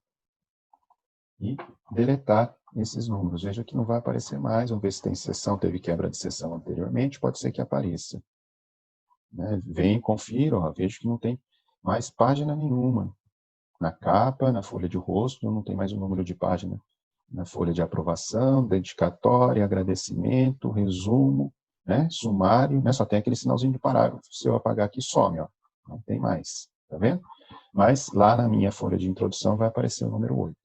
e deletar esses números. Veja que não vai aparecer mais, vamos ver se tem seção, teve quebra de seção anteriormente, pode ser que apareça. Né? Vem, confira, ó, vejo que não tem mais página nenhuma. Na capa, na folha de rosto, não tem mais o número de página. Na folha de aprovação, dedicatória, agradecimento, resumo, né? Sumário, né? Só tem aquele sinalzinho de parágrafo. Se eu apagar aqui, some, ó. Não tem mais, tá vendo? Mas lá na minha folha de introdução vai aparecer o número 8.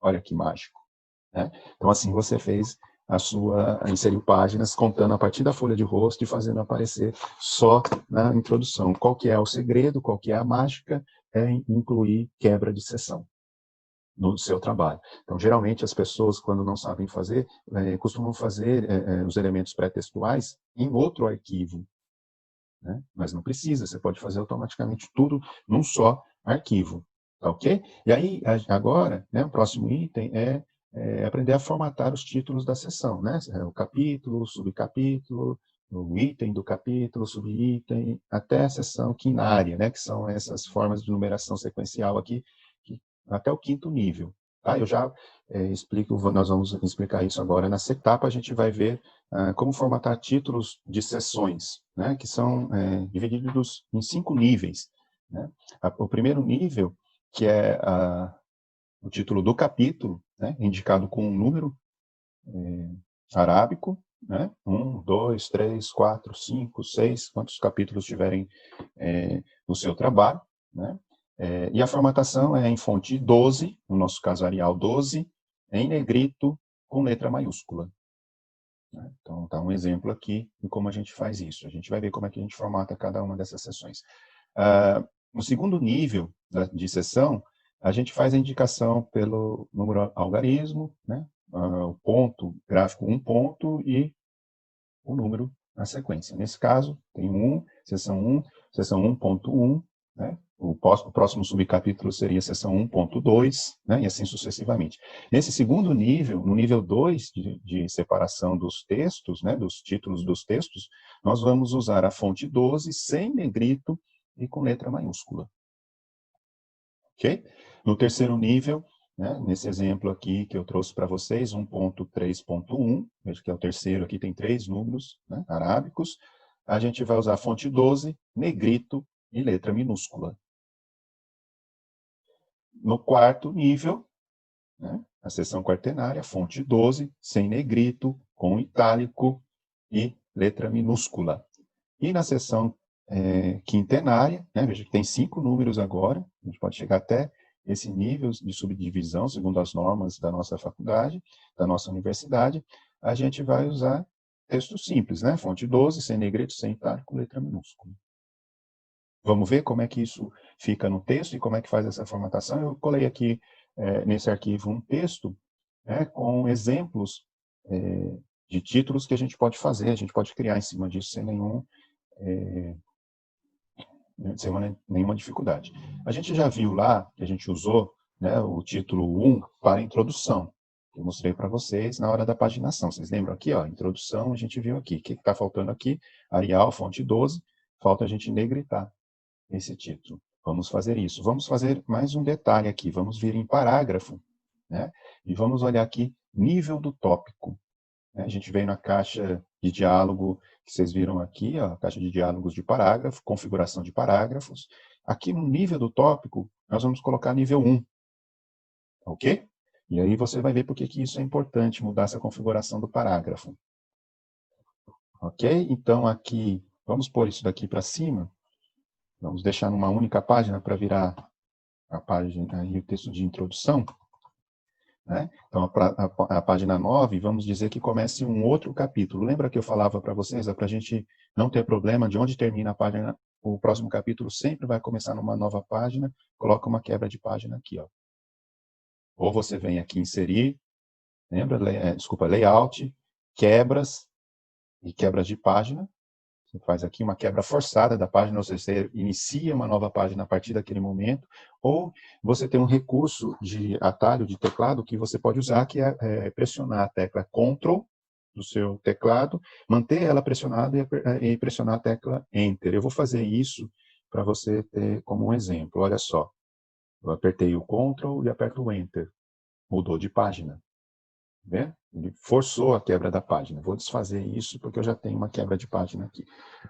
Olha que mágico, né? Então assim você fez inseriu páginas contando a partir da folha de rosto e fazendo aparecer só na introdução. Qual que é o segredo, qual que é a mágica? É incluir quebra de seção no seu trabalho. Então, geralmente, as pessoas, quando não sabem fazer, costumam fazer os elementos pré-textuais em outro arquivo, né? Mas não precisa, você pode fazer automaticamente tudo num só arquivo, tá ok? E aí, agora, né, o próximo item é aprender a formatar os títulos da seção, né? O capítulo, subcapítulo, o item do capítulo, subitem, até a seção quinária, né? Que são essas formas de numeração sequencial aqui, até o 5º nível. Tá? Eu já nós vamos explicar isso agora na etapa, a gente vai ver como formatar títulos de seções, né? Que são divididos em 5 níveis. Né? O primeiro nível, que é o título do capítulo, né, indicado com um número arábico, né? 1, 2, 3, 4, 5, 6, quantos capítulos tiverem no seu trabalho, né? E a formatação é em fonte 12, no nosso caso Arial 12, em negrito, com letra maiúscula. Né? Então, tá um exemplo aqui de como a gente faz isso. A gente vai ver como é que a gente formata cada uma dessas sessões. No segundo nível de sessão, a gente faz a indicação pelo número algarismo, né? O ponto, gráfico um ponto e o número na sequência. Nesse caso, tem sessão 1.1, né? O próximo subcapítulo seria sessão 1.2, né? E assim sucessivamente. Nesse segundo nível, no nível 2 de separação dos textos, né? Dos títulos dos textos, nós vamos usar a fonte 12 sem negrito e com letra maiúscula. Ok? No terceiro nível, né, nesse exemplo aqui que eu trouxe para vocês, 1.3.1, veja que é o terceiro, aqui tem 3 números, né, arábicos, a gente vai usar a fonte 12, negrito e letra minúscula. No quarto nível, né, a seção quaternária, fonte 12, sem negrito, com itálico e letra minúscula. E na seção quintenária, né, veja que tem 5 números agora, a gente pode chegar até esse nível de subdivisão, segundo as normas da nossa faculdade, da nossa universidade, a gente vai usar texto simples, né? Fonte 12, sem negrito, sem itálico, letra minúscula. Vamos ver como é que isso fica no texto e como é que faz essa formatação. Eu colei aqui nesse arquivo um texto com exemplos de títulos que a gente pode fazer, a gente pode criar em cima disso sem nenhuma dificuldade. A gente já viu lá que a gente usou, né, o título 1 para introdução, que eu mostrei para vocês na hora da paginação. Vocês lembram aqui, ó, introdução, a gente viu aqui. O que está faltando aqui? Arial, fonte 12, falta a gente negritar esse título. Vamos fazer isso. Vamos fazer mais um detalhe aqui, vamos vir em parágrafo, né, e vamos olhar aqui nível do tópico. A gente veio na caixa de diálogo que vocês viram aqui, a caixa de diálogos de parágrafo, configuração de parágrafos. Aqui no nível do tópico, nós vamos colocar nível 1, ok? E aí você vai ver por que isso é importante, mudar essa configuração do parágrafo. Ok? Então aqui, vamos pôr isso daqui para cima, vamos deixar numa única página para virar a página e o texto de introdução. Né? Então, a página 9, vamos dizer que comece um outro capítulo. Lembra que eu falava para vocês, para a gente não ter problema de onde termina a página, o próximo capítulo sempre vai começar numa nova página, coloca uma quebra de página aqui. Ó. Ou você vem aqui inserir, lembra? Layout, quebras e quebras de página. Você faz aqui uma quebra forçada da página, ou seja, você inicia uma nova página a partir daquele momento, ou você tem um recurso de atalho de teclado que você pode usar, que é pressionar a tecla Ctrl do seu teclado, manter ela pressionada e pressionar a tecla Enter. Eu vou fazer isso para você ter como um exemplo. Olha só, eu apertei o Ctrl e aperto o Enter. Mudou de página. Vê? Ele forçou a quebra da página. Vou desfazer isso porque eu já tenho uma quebra de página aqui.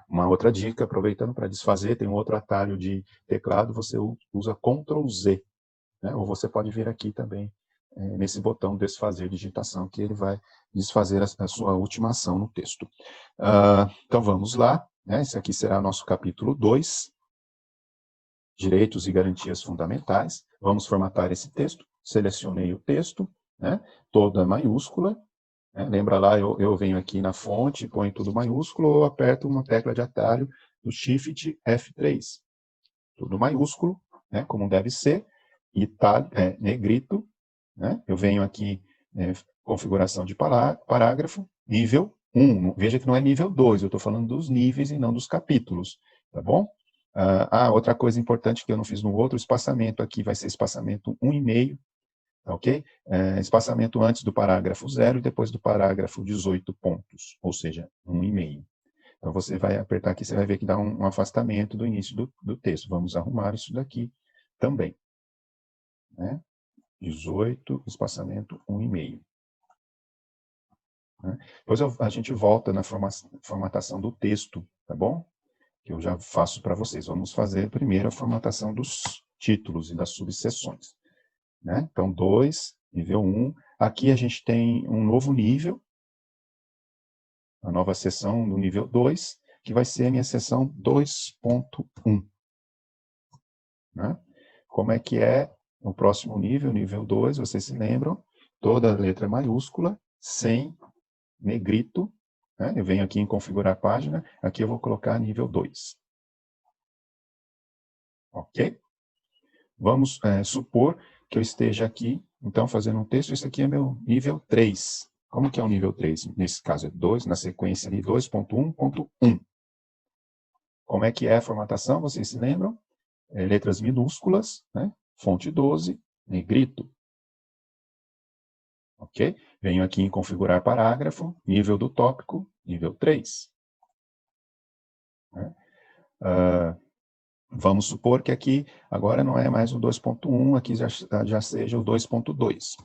Uma outra dica, aproveitando para desfazer, tem um outro atalho de teclado, você usa Ctrl Z, né? Ou você pode vir aqui também, nesse botão desfazer digitação, que ele vai desfazer a sua última ação no texto. Então vamos lá, né? Esse aqui será nosso capítulo 2, Direitos e Garantias Fundamentais. Vamos formatar esse texto. Selecionei o texto, né? Toda maiúscula. Lembra lá, eu venho aqui na fonte, ponho tudo maiúsculo, ou aperto uma tecla de atalho do Shift F3. Tudo maiúsculo, né, como deve ser, e negrito. Né? Eu venho aqui, configuração de parágrafo, nível 1. Veja que não é nível 2, eu estou falando dos níveis e não dos capítulos. Tá bom? Outra coisa importante que eu não fiz no outro, espaçamento aqui vai ser espaçamento 1,5, ok? Espaçamento antes do parágrafo 0 e depois do parágrafo 18 pontos, ou seja, 1,5. Então, você vai apertar aqui, você vai ver que dá um afastamento do início do texto. Vamos arrumar isso daqui também. Né? 18, espaçamento 1,5. Né? Depois a gente volta na formatação do texto, tá bom? Que eu já faço para vocês. Vamos fazer primeiro a formatação dos títulos e das subseções. Né? Então, 2, nível 1. Aqui a gente tem um novo nível, a nova seção do nível 2, que vai ser a minha seção 2.1. Né? Como é que é o próximo nível, nível 2, vocês se lembram? Toda letra maiúscula, sem negrito. Né? Eu venho aqui em configurar página, aqui eu vou colocar nível 2. Ok? Vamos supor que eu esteja aqui, então, fazendo um texto, esse aqui é meu nível 3. Como que é o nível 3? Nesse caso é 2, na sequência ali, 2.1.1. Como é que é a formatação? Vocês se lembram? Letras minúsculas, né? Fonte 12, negrito. Ok? Venho aqui em configurar parágrafo, nível do tópico, nível 3. Né? Vamos supor que aqui, agora não é mais o 2.1, aqui já seja o 2.2.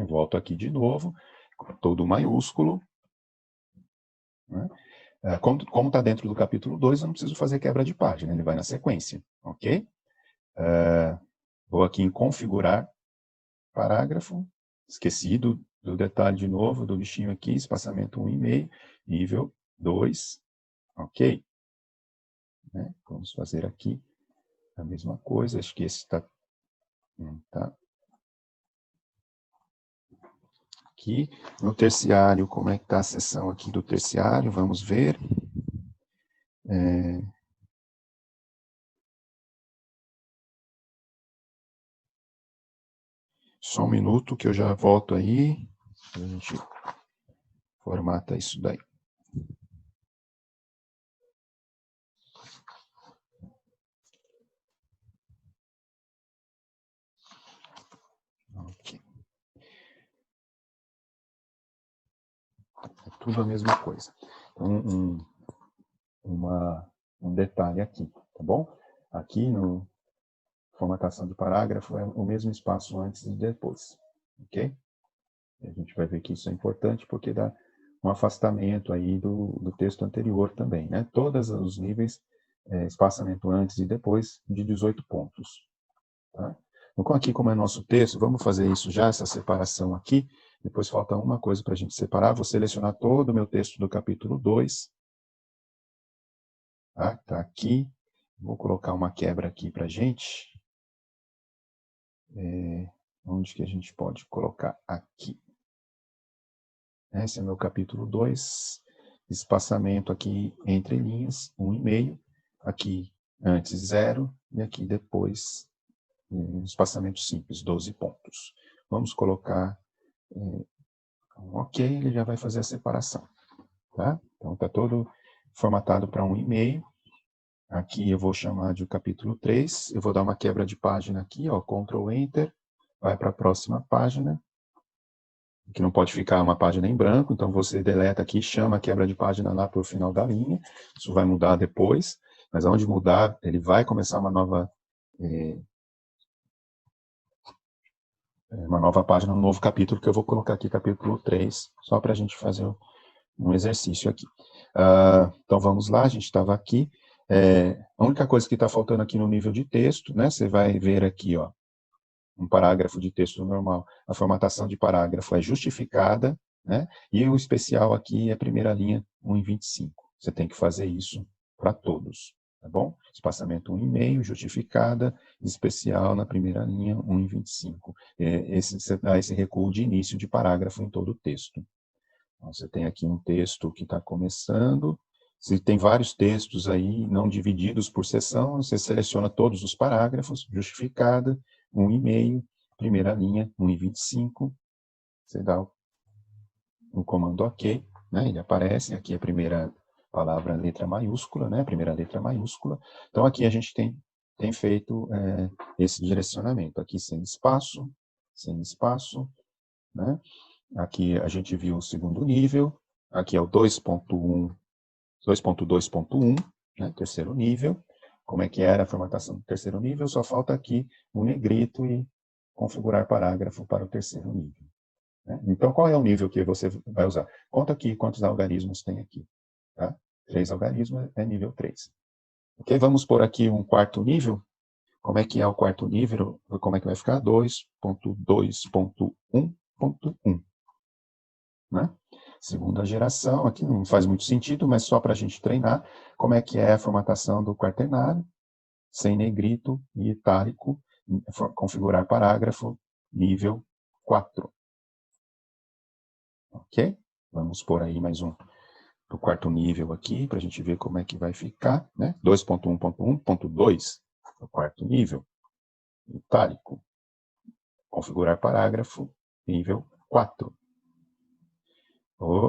Volto aqui de novo, todo maiúsculo. Né? Como está dentro do capítulo 2, eu não preciso fazer quebra de página, ele vai na sequência. Ok? Vou aqui em configurar parágrafo, esqueci do detalhe de novo, do bichinho aqui, espaçamento 1,5, nível 2. Ok? Né? Vamos fazer aqui a mesma coisa, acho que esse está... Tá. Aqui no terciário, como é que está a seção aqui do terciário? Vamos ver. Só um minuto que eu já volto aí. A gente formata isso daí. Ok. É tudo a mesma coisa. Então, um detalhe aqui, tá bom? Aqui no formatação de parágrafo é o mesmo espaço antes e depois, ok? E a gente vai ver que isso é importante porque dá um afastamento aí do texto anterior também, né? Todos os níveis, espaçamento antes e depois de 18 pontos. Tá? Então, aqui como é nosso texto, vamos fazer isso já, essa separação aqui. Depois falta uma coisa para a gente separar. Vou selecionar todo o meu texto do capítulo 2. Tá aqui. Vou colocar uma quebra aqui para a gente. Onde que a gente pode colocar? Aqui. Esse é meu capítulo 2. Espaçamento aqui entre linhas, 1,5. Aqui antes 0 e aqui depois espaçamento simples, 12 pontos. Vamos colocar ok, ele já vai fazer a separação. Tá? Então está todo formatado para 1,5. Aqui eu vou chamar de capítulo 3. Eu vou dar uma quebra de página aqui, ó, Ctrl Enter, vai para a próxima página, que não pode ficar uma página em branco, então você deleta aqui, chama a quebra de página lá para o final da linha. Isso vai mudar depois, mas aonde mudar, ele vai começar uma nova página, um novo capítulo, que eu vou colocar aqui capítulo 3, só para a gente fazer um exercício aqui. Então vamos lá, a gente estava aqui. A única coisa que está faltando aqui no nível de texto, né, você vai ver aqui, ó, um parágrafo de texto normal. A formatação de parágrafo é justificada, né, e o especial aqui é a primeira linha 1,25. Você tem que fazer isso para todos, tá bom? Espaçamento 1,5, justificada, especial na primeira linha 1,25. Você dá esse recuo de início de parágrafo em todo o texto. Então, você tem aqui um texto que está começando. Se tem vários textos aí não divididos por seção, você seleciona todos os parágrafos, justificada, 1,5, primeira linha, 1,25. Você dá o comando OK, né? Ele aparece. Aqui a primeira palavra, letra maiúscula, né? A primeira letra maiúscula. Então, aqui a gente tem feito esse direcionamento. Aqui sem espaço, né? Aqui a gente viu o segundo nível, aqui é o 2.1, 2.2.1, né, terceiro nível. Como é que era a formatação do terceiro nível? Só falta aqui o negrito e configurar parágrafo para o terceiro nível. Né? Então, qual é o nível que você vai usar? Conta aqui quantos algarismos tem aqui. Tá? 3 algarismos é nível 3. Ok? Vamos por aqui um quarto nível. Como é que é o quarto nível? Como é que vai ficar? 2.2.1.1. Né? segunda geração, aqui não faz muito sentido, mas só para a gente treinar como é que é a formatação do quaternário, sem negrito e itálico, configurar parágrafo, nível 4. Ok? Vamos pôr aí mais um do quarto nível aqui, para a gente ver como é que vai ficar, né? 2.1.1.2, o quarto nível, itálico, configurar parágrafo, nível 4.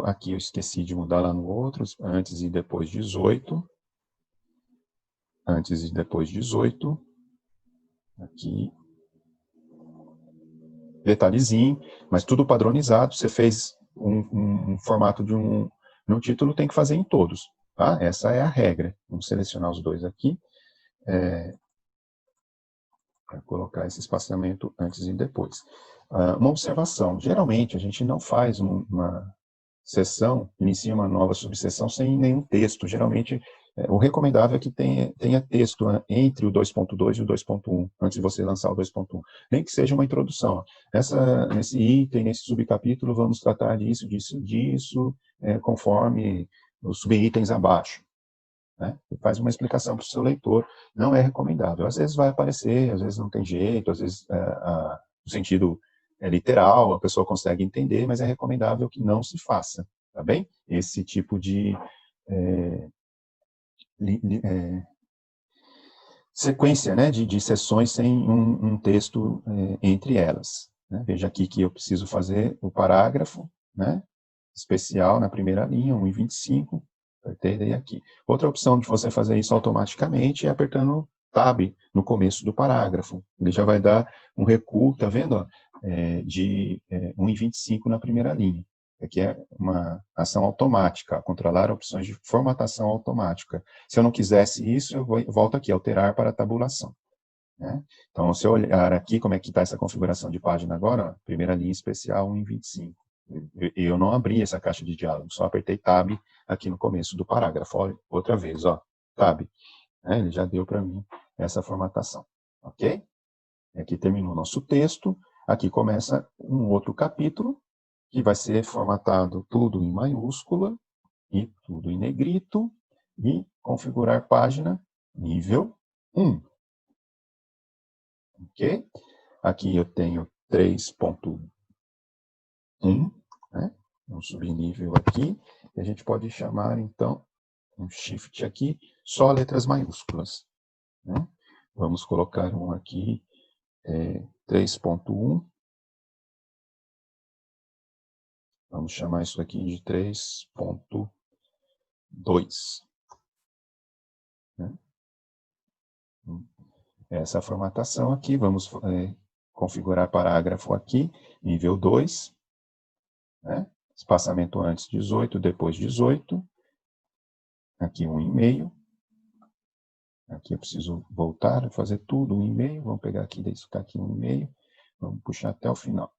Aqui eu esqueci de mudar lá no outro, antes e depois 18. Antes e depois 18. Aqui. Detalhezinho, mas tudo padronizado. Você fez um formato de um título, tem que fazer em todos. Tá? Essa é a regra. Vamos selecionar os dois aqui. Para colocar esse espaçamento antes e depois. Uma observação. Geralmente, a gente não faz uma seção, inicia uma nova subseção sem nenhum texto. Geralmente, o recomendável é que tenha texto entre o 2.2 e o 2.1, antes de você lançar o 2.1. Nem que seja uma introdução. Nesse item, nesse subcapítulo, vamos tratar disso, conforme os subitens abaixo. Né? Faz uma explicação para o seu leitor. Não é recomendável. Às vezes vai aparecer, às vezes não tem jeito, às vezes o sentido é literal, a pessoa consegue entender, mas é recomendável que não se faça, tá bem? Esse tipo de sequência, né, de sessões sem um texto entre elas. Né? Veja aqui que eu preciso fazer o parágrafo, né, especial na primeira linha, 1,25, apertei daí aqui. Outra opção de você fazer isso automaticamente é apertando Tab no começo do parágrafo. Ele já vai dar um recuo, tá vendo? De 1,25 na primeira linha. Aqui é uma ação automática, controlar opções de formatação automática. Se eu não quisesse isso, eu volto aqui, alterar para tabulação. Né? Então, se eu olhar aqui como é que está essa configuração de página agora, ó, primeira linha especial 1,25. Eu não abri essa caixa de diálogo, só apertei Tab aqui no começo do parágrafo. Olha, outra vez, ó, Tab. Ele já deu para mim essa formatação. Ok? Aqui terminou o nosso texto. Aqui começa um outro capítulo, que vai ser formatado tudo em maiúscula e tudo em negrito, e configurar página nível 1. Ok? Aqui eu tenho 3.1, né? Um subnível aqui, e a gente pode chamar, então, um shift aqui, só letras maiúsculas. Né? Vamos colocar um aqui, 3.1. Vamos chamar isso aqui de 3.2. Né? Essa formatação aqui, vamos configurar parágrafo aqui, nível 2, né? Espaçamento antes 18, depois 18, aqui 1,5, aqui eu preciso voltar, fazer tudo 1,5, vamos pegar aqui, ficar aqui 1,5, vamos puxar até o final.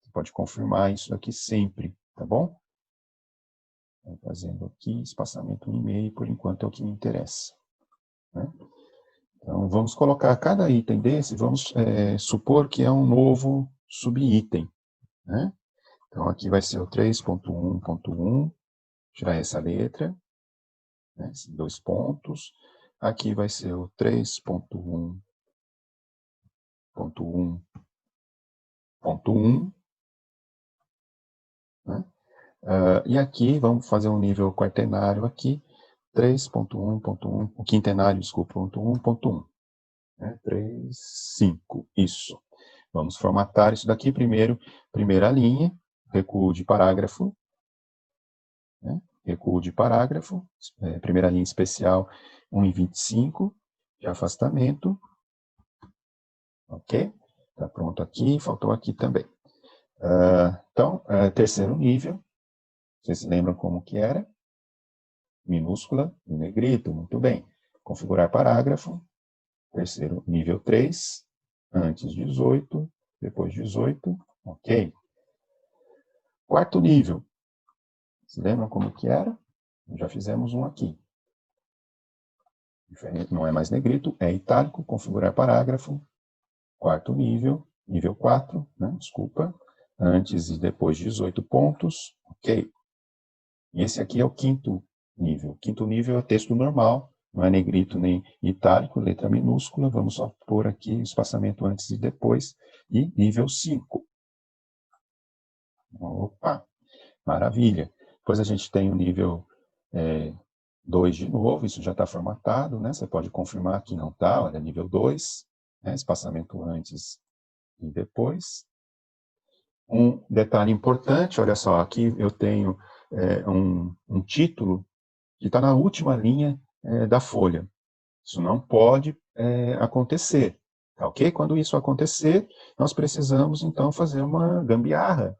Você pode confirmar isso aqui sempre, tá bom? Vou fazendo aqui, espaçamento 1,5, por enquanto é o que me interessa. Né? Então, vamos colocar cada item desse, vamos supor que é um novo subitem. Né? Então, aqui vai ser o 3.1.1, tirar essa letra, né, esses 2 pontos. Aqui vai ser o 3.1.1.1. Né? E aqui, vamos fazer um nível quaternário aqui, 3.1.1, o quintenário, desculpa, 1.1. Né? 3, 5, isso. Vamos formatar isso daqui primeiro, primeira linha, recuo de parágrafo, né? Recuo de parágrafo, primeira linha especial 1,25 de afastamento, ok? Está pronto aqui, faltou aqui também. Então, terceiro nível, vocês se lembram como que era? Minúscula, em negrito, muito bem. Configurar parágrafo, terceiro nível 3, antes 18, depois 18, ok? Quarto nível, se lembram como que era? Já fizemos um aqui. Não é mais negrito, é itálico, configurar parágrafo, quarto nível, nível 4, né? Desculpa, antes e depois 18 pontos, ok. E esse aqui é o quinto nível. O quinto nível é o texto normal, não é negrito nem itálico, letra minúscula. Vamos só pôr aqui o espaçamento antes e depois. E nível 5. Opa, maravilha. Depois a gente tem o nível 2 de novo, isso já está formatado, né? Você pode confirmar que não está, olha, nível 2, né? Espaçamento antes e depois. Um detalhe importante, olha só, aqui eu tenho um título que está na última linha da folha. Isso não pode acontecer, tá ok? Quando isso acontecer, nós precisamos, então, fazer uma gambiarra,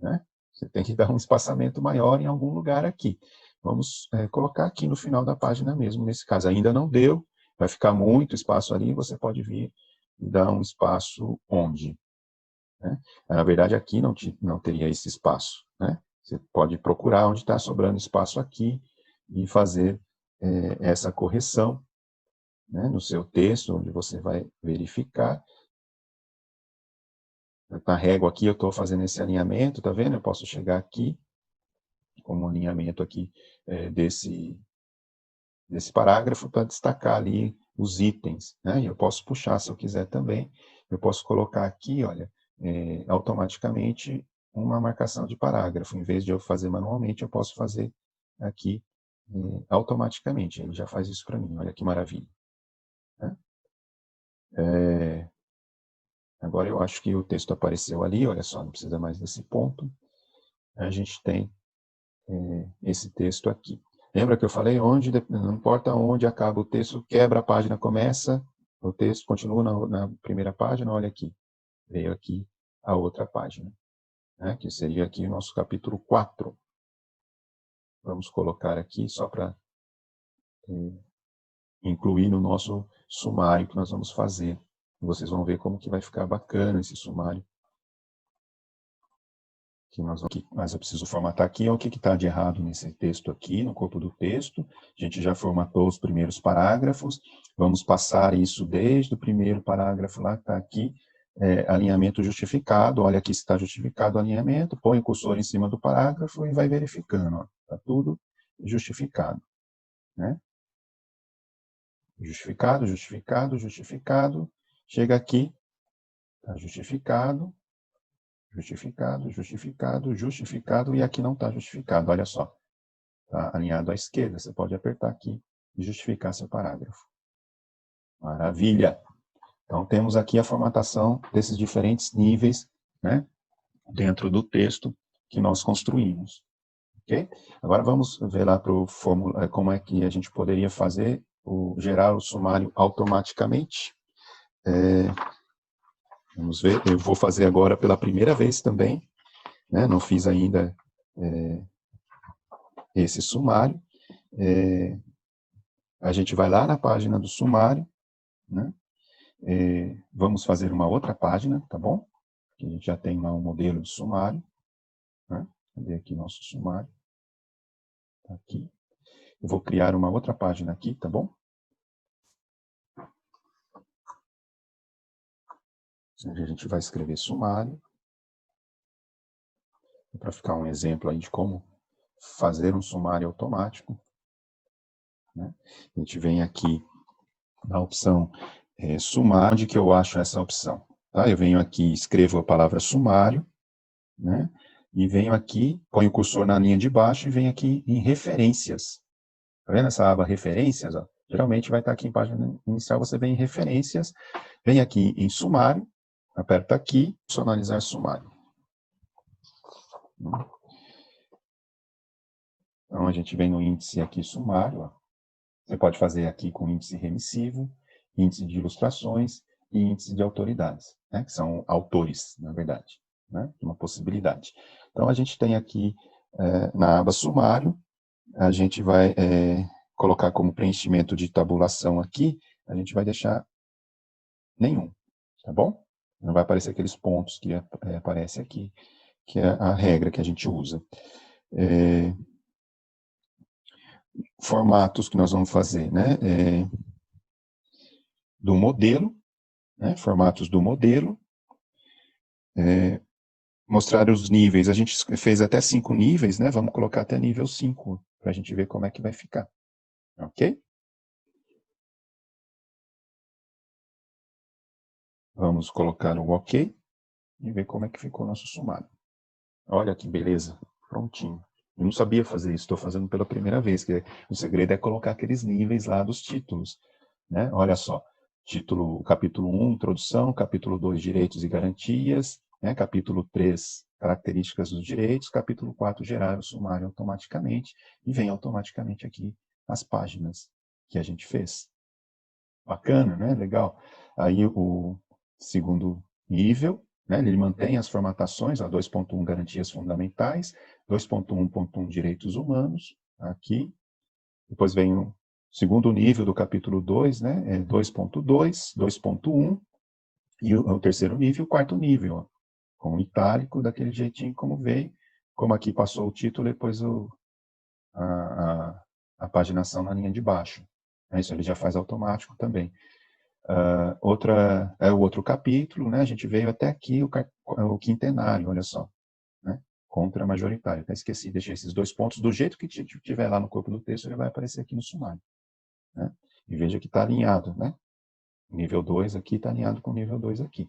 né? Você tem que dar um espaçamento maior em algum lugar aqui. Vamos colocar aqui no final da página mesmo, nesse caso. Ainda não deu, vai ficar muito espaço ali, você pode vir e dar um espaço onde? Né? Na verdade, aqui não teria esse espaço, né? Você pode procurar onde está sobrando espaço aqui e fazer essa correção, né, no seu texto, onde você vai verificar. Na régua aqui eu estou fazendo esse alinhamento, tá vendo? Eu posso chegar aqui, como alinhamento aqui desse parágrafo, para destacar ali os itens, né? E eu posso puxar se eu quiser também. Eu posso colocar aqui, olha, automaticamente uma marcação de parágrafo. Em vez de eu fazer manualmente, eu posso fazer aqui automaticamente. Ele já faz isso para mim, olha que maravilha. Né? Agora eu acho que o texto apareceu ali, olha só, não precisa mais desse ponto. A gente tem esse texto aqui. Lembra que eu falei onde, não importa onde acaba o texto, quebra a página, começa, o texto continua na primeira página, olha aqui, veio aqui a outra página, né, que seria aqui o nosso capítulo 4. Vamos colocar aqui só para incluir no nosso sumário que nós vamos fazer. Vocês vão ver como que vai ficar bacana esse sumário. Mas eu preciso formatar aqui, o que está de errado nesse texto aqui, no corpo do texto. A gente já formatou os primeiros parágrafos, vamos passar isso desde o primeiro parágrafo lá que está aqui, alinhamento justificado, olha aqui se está justificado o alinhamento, põe o cursor em cima do parágrafo e vai verificando, está tudo justificado, né? Justificado, justificado, justificado, chega aqui, está justificado, justificado, justificado, justificado, e aqui não está justificado, olha só. Está alinhado à esquerda, você pode apertar aqui e justificar seu parágrafo. Maravilha! Então, temos aqui a formatação desses diferentes níveis, né, dentro do texto que nós construímos. Ok? Agora vamos ver lá para o fórmula, como é que a gente poderia fazer, gerar o sumário automaticamente. Vamos ver, eu vou fazer agora pela primeira vez também, né, não fiz ainda esse sumário. A gente vai lá na página do sumário, né? Vamos fazer uma outra página, tá bom? Que a gente já tem lá um modelo de sumário, né? Cadê aqui nosso sumário? Tá aqui. Eu vou criar uma outra página aqui, tá bom? A gente vai escrever sumário, para ficar um exemplo aí de como fazer um sumário automático, né? A gente vem aqui na opção sumário, onde que eu acho essa opção? Tá? Eu venho aqui, escrevo a palavra sumário, né? E venho aqui, ponho o cursor na linha de baixo e venho aqui em referências. Tá vendo essa aba referências? Ó? Geralmente vai estar aqui em página inicial, você vem em referências, vem aqui em sumário, aperta aqui, personalizar sumário. Então, a gente vem no índice aqui sumário, ó. Você pode fazer aqui com índice remissivo, índice de ilustrações e índice de autoridades, né? Que são autores, na verdade, né? Uma possibilidade. Então, a gente tem aqui, na aba sumário, a gente vai colocar como preenchimento de tabulação aqui, a gente vai deixar nenhum, tá bom? Não vai aparecer aqueles pontos que aparecem aqui, que é a regra que a gente usa. Formatos que nós vamos fazer, né? Do modelo, né? Formatos do modelo, mostrar os níveis. A gente fez até 5 níveis, né? Vamos colocar até nível 5, para a gente ver como é que vai ficar. Ok? Vamos colocar o OK e ver como é que ficou o nosso sumário. Olha que beleza, prontinho. Eu não sabia fazer isso, estou fazendo pela primeira vez, que o segredo é colocar aqueles níveis lá dos títulos, né? Olha só, título, capítulo 1, introdução, capítulo 2, direitos e garantias, né? Capítulo 3, características dos direitos, capítulo 4, gerar o sumário automaticamente, e vem automaticamente aqui as páginas que a gente fez. Bacana, né? Legal. Aí o segundo nível, né? Ele mantém as formatações, a 2.1 garantias fundamentais, 2.1.1 direitos humanos, aqui. Depois vem o segundo nível do capítulo 2, né? É 2.2, 2.1, e o terceiro nível, o quarto nível, ó, com o itálico, daquele jeitinho como veio, como aqui passou o título, depois a paginação na linha de baixo. Isso ele já faz automático também. Outra é o outro capítulo, né? A gente veio até aqui o quintenário, olha só, né? Contra majoritário. Até esqueci, deixei esses 2 pontos do jeito que tiver lá no corpo do texto, ele vai aparecer aqui no sumário, né? E veja que está alinhado, né? Nível 2 aqui está alinhado com o nível 2 aqui.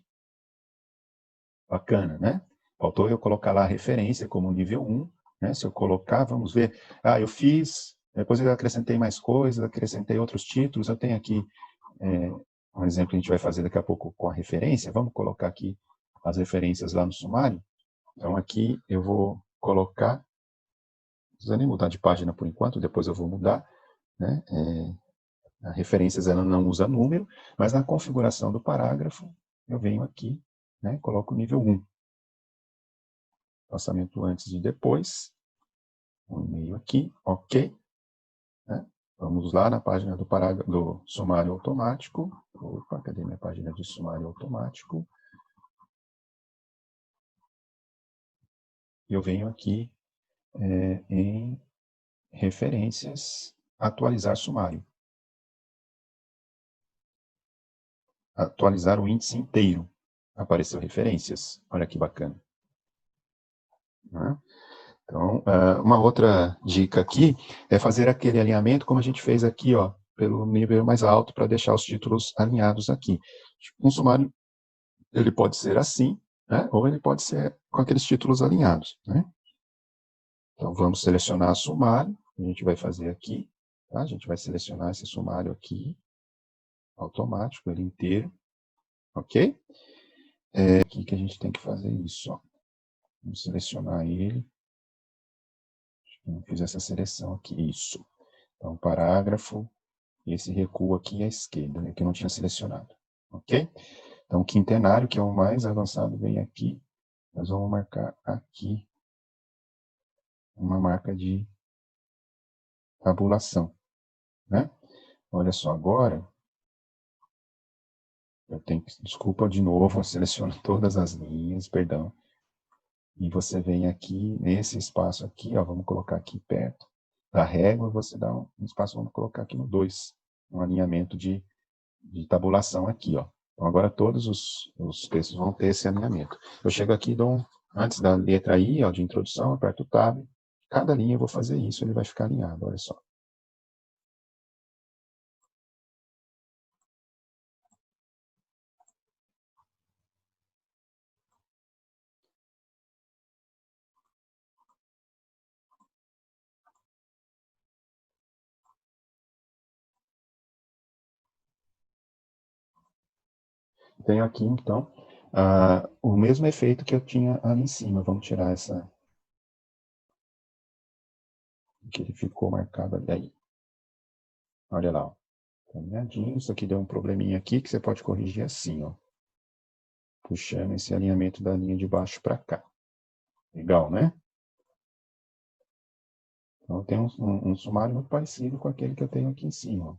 Bacana, né? Faltou eu colocar lá a referência como nível 1, né? Se eu colocar, vamos ver. Eu fiz, depois eu acrescentei mais coisas, acrescentei outros títulos, eu tenho aqui um exemplo que a gente vai fazer daqui a pouco com a referência. Vamos colocar aqui as referências lá no sumário. Então, aqui eu vou colocar, não precisa nem mudar de página por enquanto, depois eu vou mudar, né? A referências ela não usa número, mas na configuração do parágrafo, eu venho aqui, né? Coloco o nível 1. Passamento antes e depois, um e-mail aqui, ok. Né? Vamos lá na página do parágrafo do sumário automático. Opa, cadê minha página de sumário automático? Eu venho aqui em referências, atualizar sumário. Atualizar o índice inteiro. Apareceu referências. Olha que bacana. Né? Então, uma outra dica aqui é fazer aquele alinhamento como a gente fez aqui, ó, pelo nível mais alto, para deixar os títulos alinhados aqui. Um sumário, ele pode ser assim, né? Ou ele pode ser com aqueles títulos alinhados, né? Então, vamos selecionar sumário, a gente vai fazer aqui, tá? A gente vai selecionar esse sumário aqui, automático, ele inteiro, ok? Aqui que a gente tem que fazer isso, ó. Vamos selecionar ele. Eu não fiz essa seleção aqui, isso. Então, parágrafo, e esse recuo aqui à esquerda, né, que eu não tinha selecionado, ok? Então, o quintenário, que é o mais avançado, vem aqui. Nós vamos marcar aqui uma marca de tabulação, né? Olha só, agora eu tenho que, desculpa de novo, eu seleciono todas as linhas, perdão. E você vem aqui, nesse espaço aqui, ó, vamos colocar aqui perto da régua, você dá um espaço, vamos colocar aqui no 2, um alinhamento de tabulação aqui, ó. Então, agora todos os textos vão ter esse alinhamento. Eu chego aqui, antes da letra I, ó, de introdução, aperto o Tab, cada linha eu vou fazer isso, ele vai ficar alinhado, olha só. Tenho aqui, então, o mesmo efeito que eu tinha ali em cima. Vamos tirar essa, que ele ficou marcado ali. Aí. Olha lá, ó. Tá alinhadinho. Isso aqui deu um probleminha aqui que você pode corrigir assim, ó. Puxando esse alinhamento da linha de baixo para cá. Legal, né? Então, tem um sumário muito parecido com aquele que eu tenho aqui em cima, ó.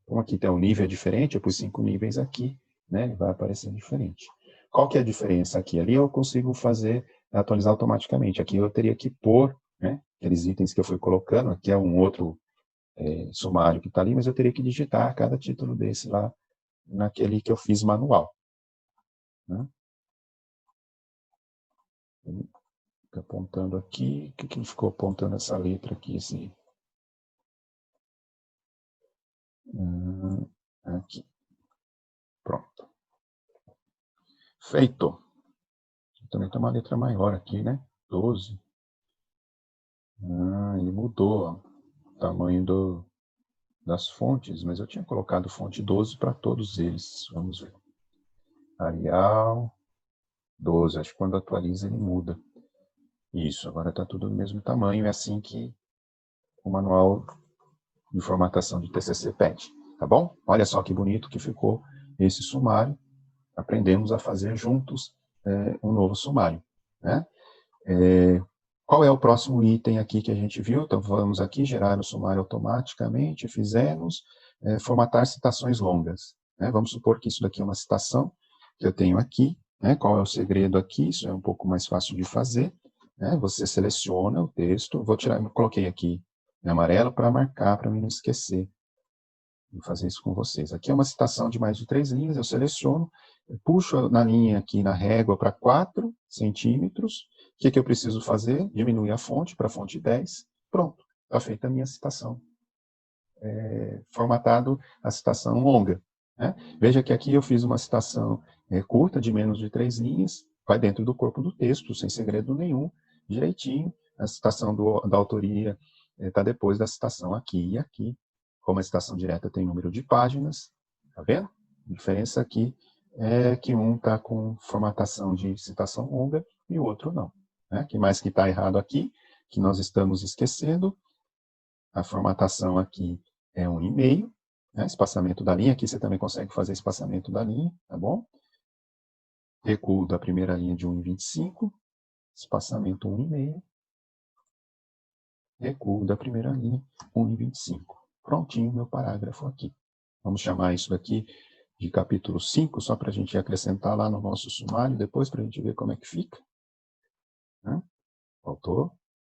Como aqui tem um nível diferente, eu pus 5 níveis aqui, né? Ele vai aparecer diferente. Qual que é a diferença aqui? Ali eu consigo fazer, atualizar automaticamente. Aqui eu teria que pôr, né? Aqueles itens que eu fui colocando, aqui é um outro sumário que está ali, mas eu teria que digitar cada título desse lá naquele que eu fiz manual. Né? Fica apontando aqui. O que ele ficou apontando essa letra aqui? Assim? Aqui. Pronto. Feito. Também tem uma letra maior aqui, né? 12. Ele mudou ó, o tamanho das fontes, mas eu tinha colocado fonte 12 para todos eles. Vamos ver. Arial 12. Acho que quando atualiza ele muda. Isso, agora está tudo do mesmo tamanho. É assim que o manual de formatação de TCC pede. Tá bom? Olha só que bonito que ficou esse sumário. Aprendemos a fazer juntos um novo sumário. Né? Qual é o próximo item aqui que a gente viu? Então, vamos aqui gerar o sumário automaticamente, fizemos, formatar citações longas. Né? Vamos supor que isso daqui é uma citação que eu tenho aqui. Né? Qual é o segredo aqui? Isso é um pouco mais fácil de fazer. Né? Você seleciona o texto, vou tirar, eu coloquei aqui em amarelo para marcar, para mim não esquecer. Vou fazer isso com vocês. Aqui é uma citação de mais de 3 linhas, eu seleciono, eu puxo na linha aqui na régua para 4 centímetros. O que eu preciso fazer? Diminuir a fonte para a fonte 10. Pronto, está feita a minha citação. Formatado a citação longa. Né? Veja que aqui eu fiz uma citação curta, de menos de 3 linhas, vai dentro do corpo do texto, sem segredo nenhum, direitinho. A citação da autoria está depois da citação aqui e aqui. Como a citação direta tem número de páginas, tá vendo? A diferença aqui é que um está com formatação de citação longa e o outro não. Né? Que mais que está errado aqui, que nós estamos esquecendo, a formatação aqui é 1,5, né? Espaçamento da linha, aqui você também consegue fazer espaçamento da linha, tá bom? Recuo da primeira linha de 1,25, espaçamento 1,5, recuo da primeira linha 1,25. Prontinho meu parágrafo aqui. Vamos chamar isso daqui de capítulo 5, só para a gente acrescentar lá no nosso sumário, depois para a gente ver como é que fica. Né? Faltou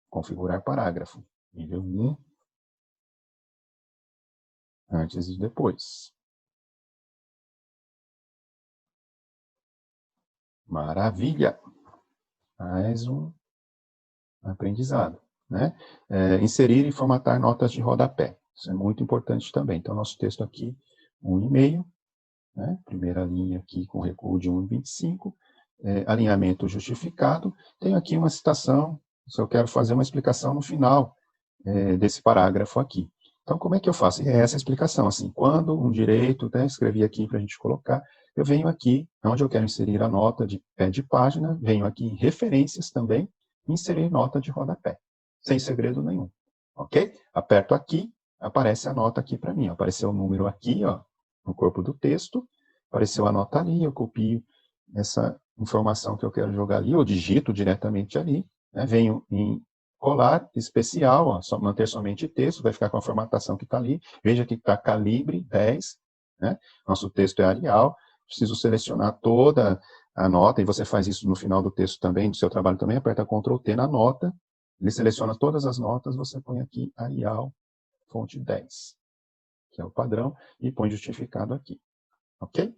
configurar parágrafo. Nível 1, antes e depois. Maravilha! Mais um aprendizado. Né? Inserir e formatar notas de rodapé. Isso é muito importante também. Então, nosso texto aqui, 1,5, né? Primeira linha aqui com recuo de 1,25, alinhamento justificado. Tenho aqui uma citação, se eu quero fazer uma explicação no final desse parágrafo aqui. Então, como é que eu faço? É essa explicação, assim, quando um direito, né, escrevi aqui para a gente colocar, eu venho aqui, onde eu quero inserir a nota de pé de página, venho aqui em referências também, inserir nota de rodapé, sem segredo nenhum, ok? Aperto aqui, aparece a nota aqui para mim, apareceu o número aqui, ó, no corpo do texto, apareceu a nota ali, eu copio essa informação que eu quero jogar ali, ou digito diretamente ali, né, venho em colar especial, ó, só manter somente texto, vai ficar com a formatação que está ali. Veja que está calibre 10, né? Nosso texto é Arial. Preciso selecionar toda a nota, e você faz isso no final do texto também, do seu trabalho também, aperta Ctrl T na nota, ele seleciona todas as notas, você põe aqui Arial, fonte 10, que é o padrão, e põe justificado aqui. Ok?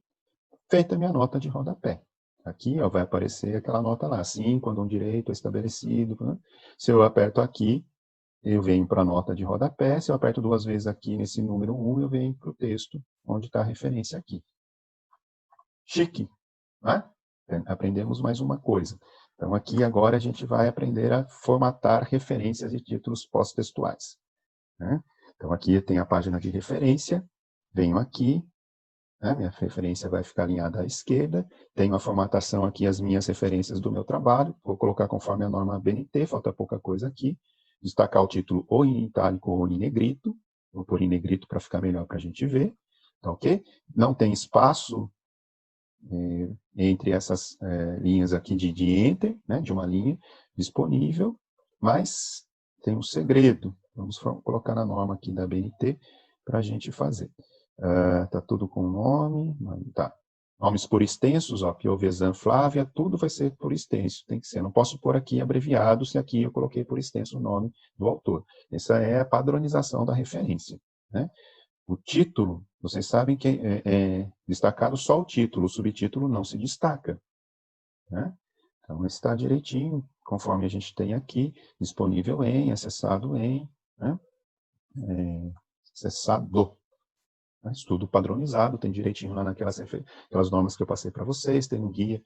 Feita a minha nota de rodapé. Aqui ó, vai aparecer aquela nota lá, assim, quando um direito é estabelecido. Né? Se eu aperto aqui, eu venho para a nota de rodapé. Se eu aperto 2 vezes aqui nesse número 1, eu venho para o texto, onde está a referência aqui. Chique, né? Aprendemos mais uma coisa. Então, aqui agora a gente vai aprender a formatar referências e títulos pós-textuais. Né? Então, aqui tem a página de referência, venho aqui, né? Minha referência vai ficar alinhada à esquerda, tenho a formatação aqui, as minhas referências do meu trabalho, vou colocar conforme a norma BNT, falta pouca coisa aqui, destacar o título ou em itálico ou em negrito, vou pôr em negrito para ficar melhor para a gente ver, tá ok? Não tem espaço entre essas linhas aqui de enter, né, de uma linha disponível, mas tem um segredo, vamos colocar na norma aqui da BNT para a gente fazer. Tá tudo com nome, tá. Nomes por extensos, ó, Piovesan, Flávia, tudo vai ser por extenso, tem que ser. Não posso pôr aqui abreviado se aqui eu coloquei por extenso o nome do autor. Essa é a padronização da referência, né? O título, vocês sabem que é destacado só o título, o subtítulo não se destaca, né? Então, está direitinho, conforme a gente tem aqui, disponível em, acessado em, né? Acessado. Isso tudo padronizado, tem direitinho lá aquelas normas que eu passei para vocês, tem um guia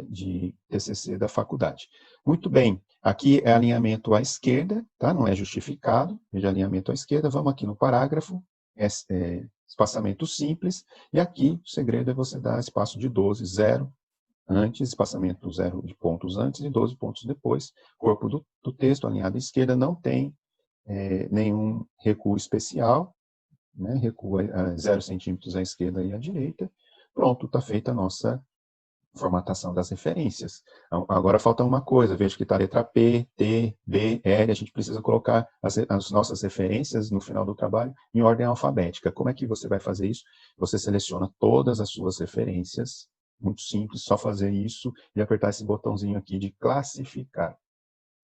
de TCC da faculdade. Muito bem, aqui é alinhamento à esquerda, tá? Não é justificado, veja alinhamento à esquerda, vamos aqui no parágrafo, espaçamento simples, e aqui o segredo é você dar espaço de 12, 0 antes, espaçamento 0 de pontos antes e 12 pontos depois. Corpo do texto alinhado à esquerda não tem nenhum recuo especial, né? Recua 0 centímetros à esquerda e à direita. Pronto, está feita a nossa formatação das referências. Agora falta uma coisa, veja que está a letra P, T, B, L, a gente precisa colocar as nossas referências no final do trabalho em ordem alfabética. Como é que você vai fazer isso? Você seleciona todas as suas referências, muito simples, só fazer isso e apertar esse botãozinho aqui de classificar.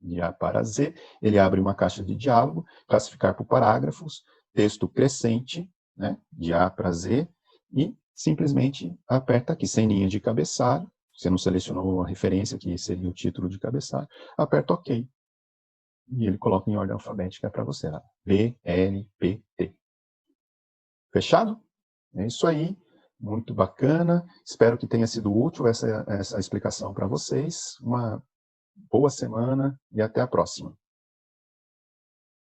De A para Z, ele abre uma caixa de diálogo, classificar por parágrafos, texto crescente, né, de A para Z, e simplesmente aperta aqui, sem linha de cabeçalho, você não selecionou a referência, que seria o título de cabeçalho, aperta OK. E ele coloca em ordem alfabética para você, lá, B, L, P, T. Fechado? É isso aí, muito bacana, espero que tenha sido útil essa explicação para vocês, uma boa semana e até a próxima.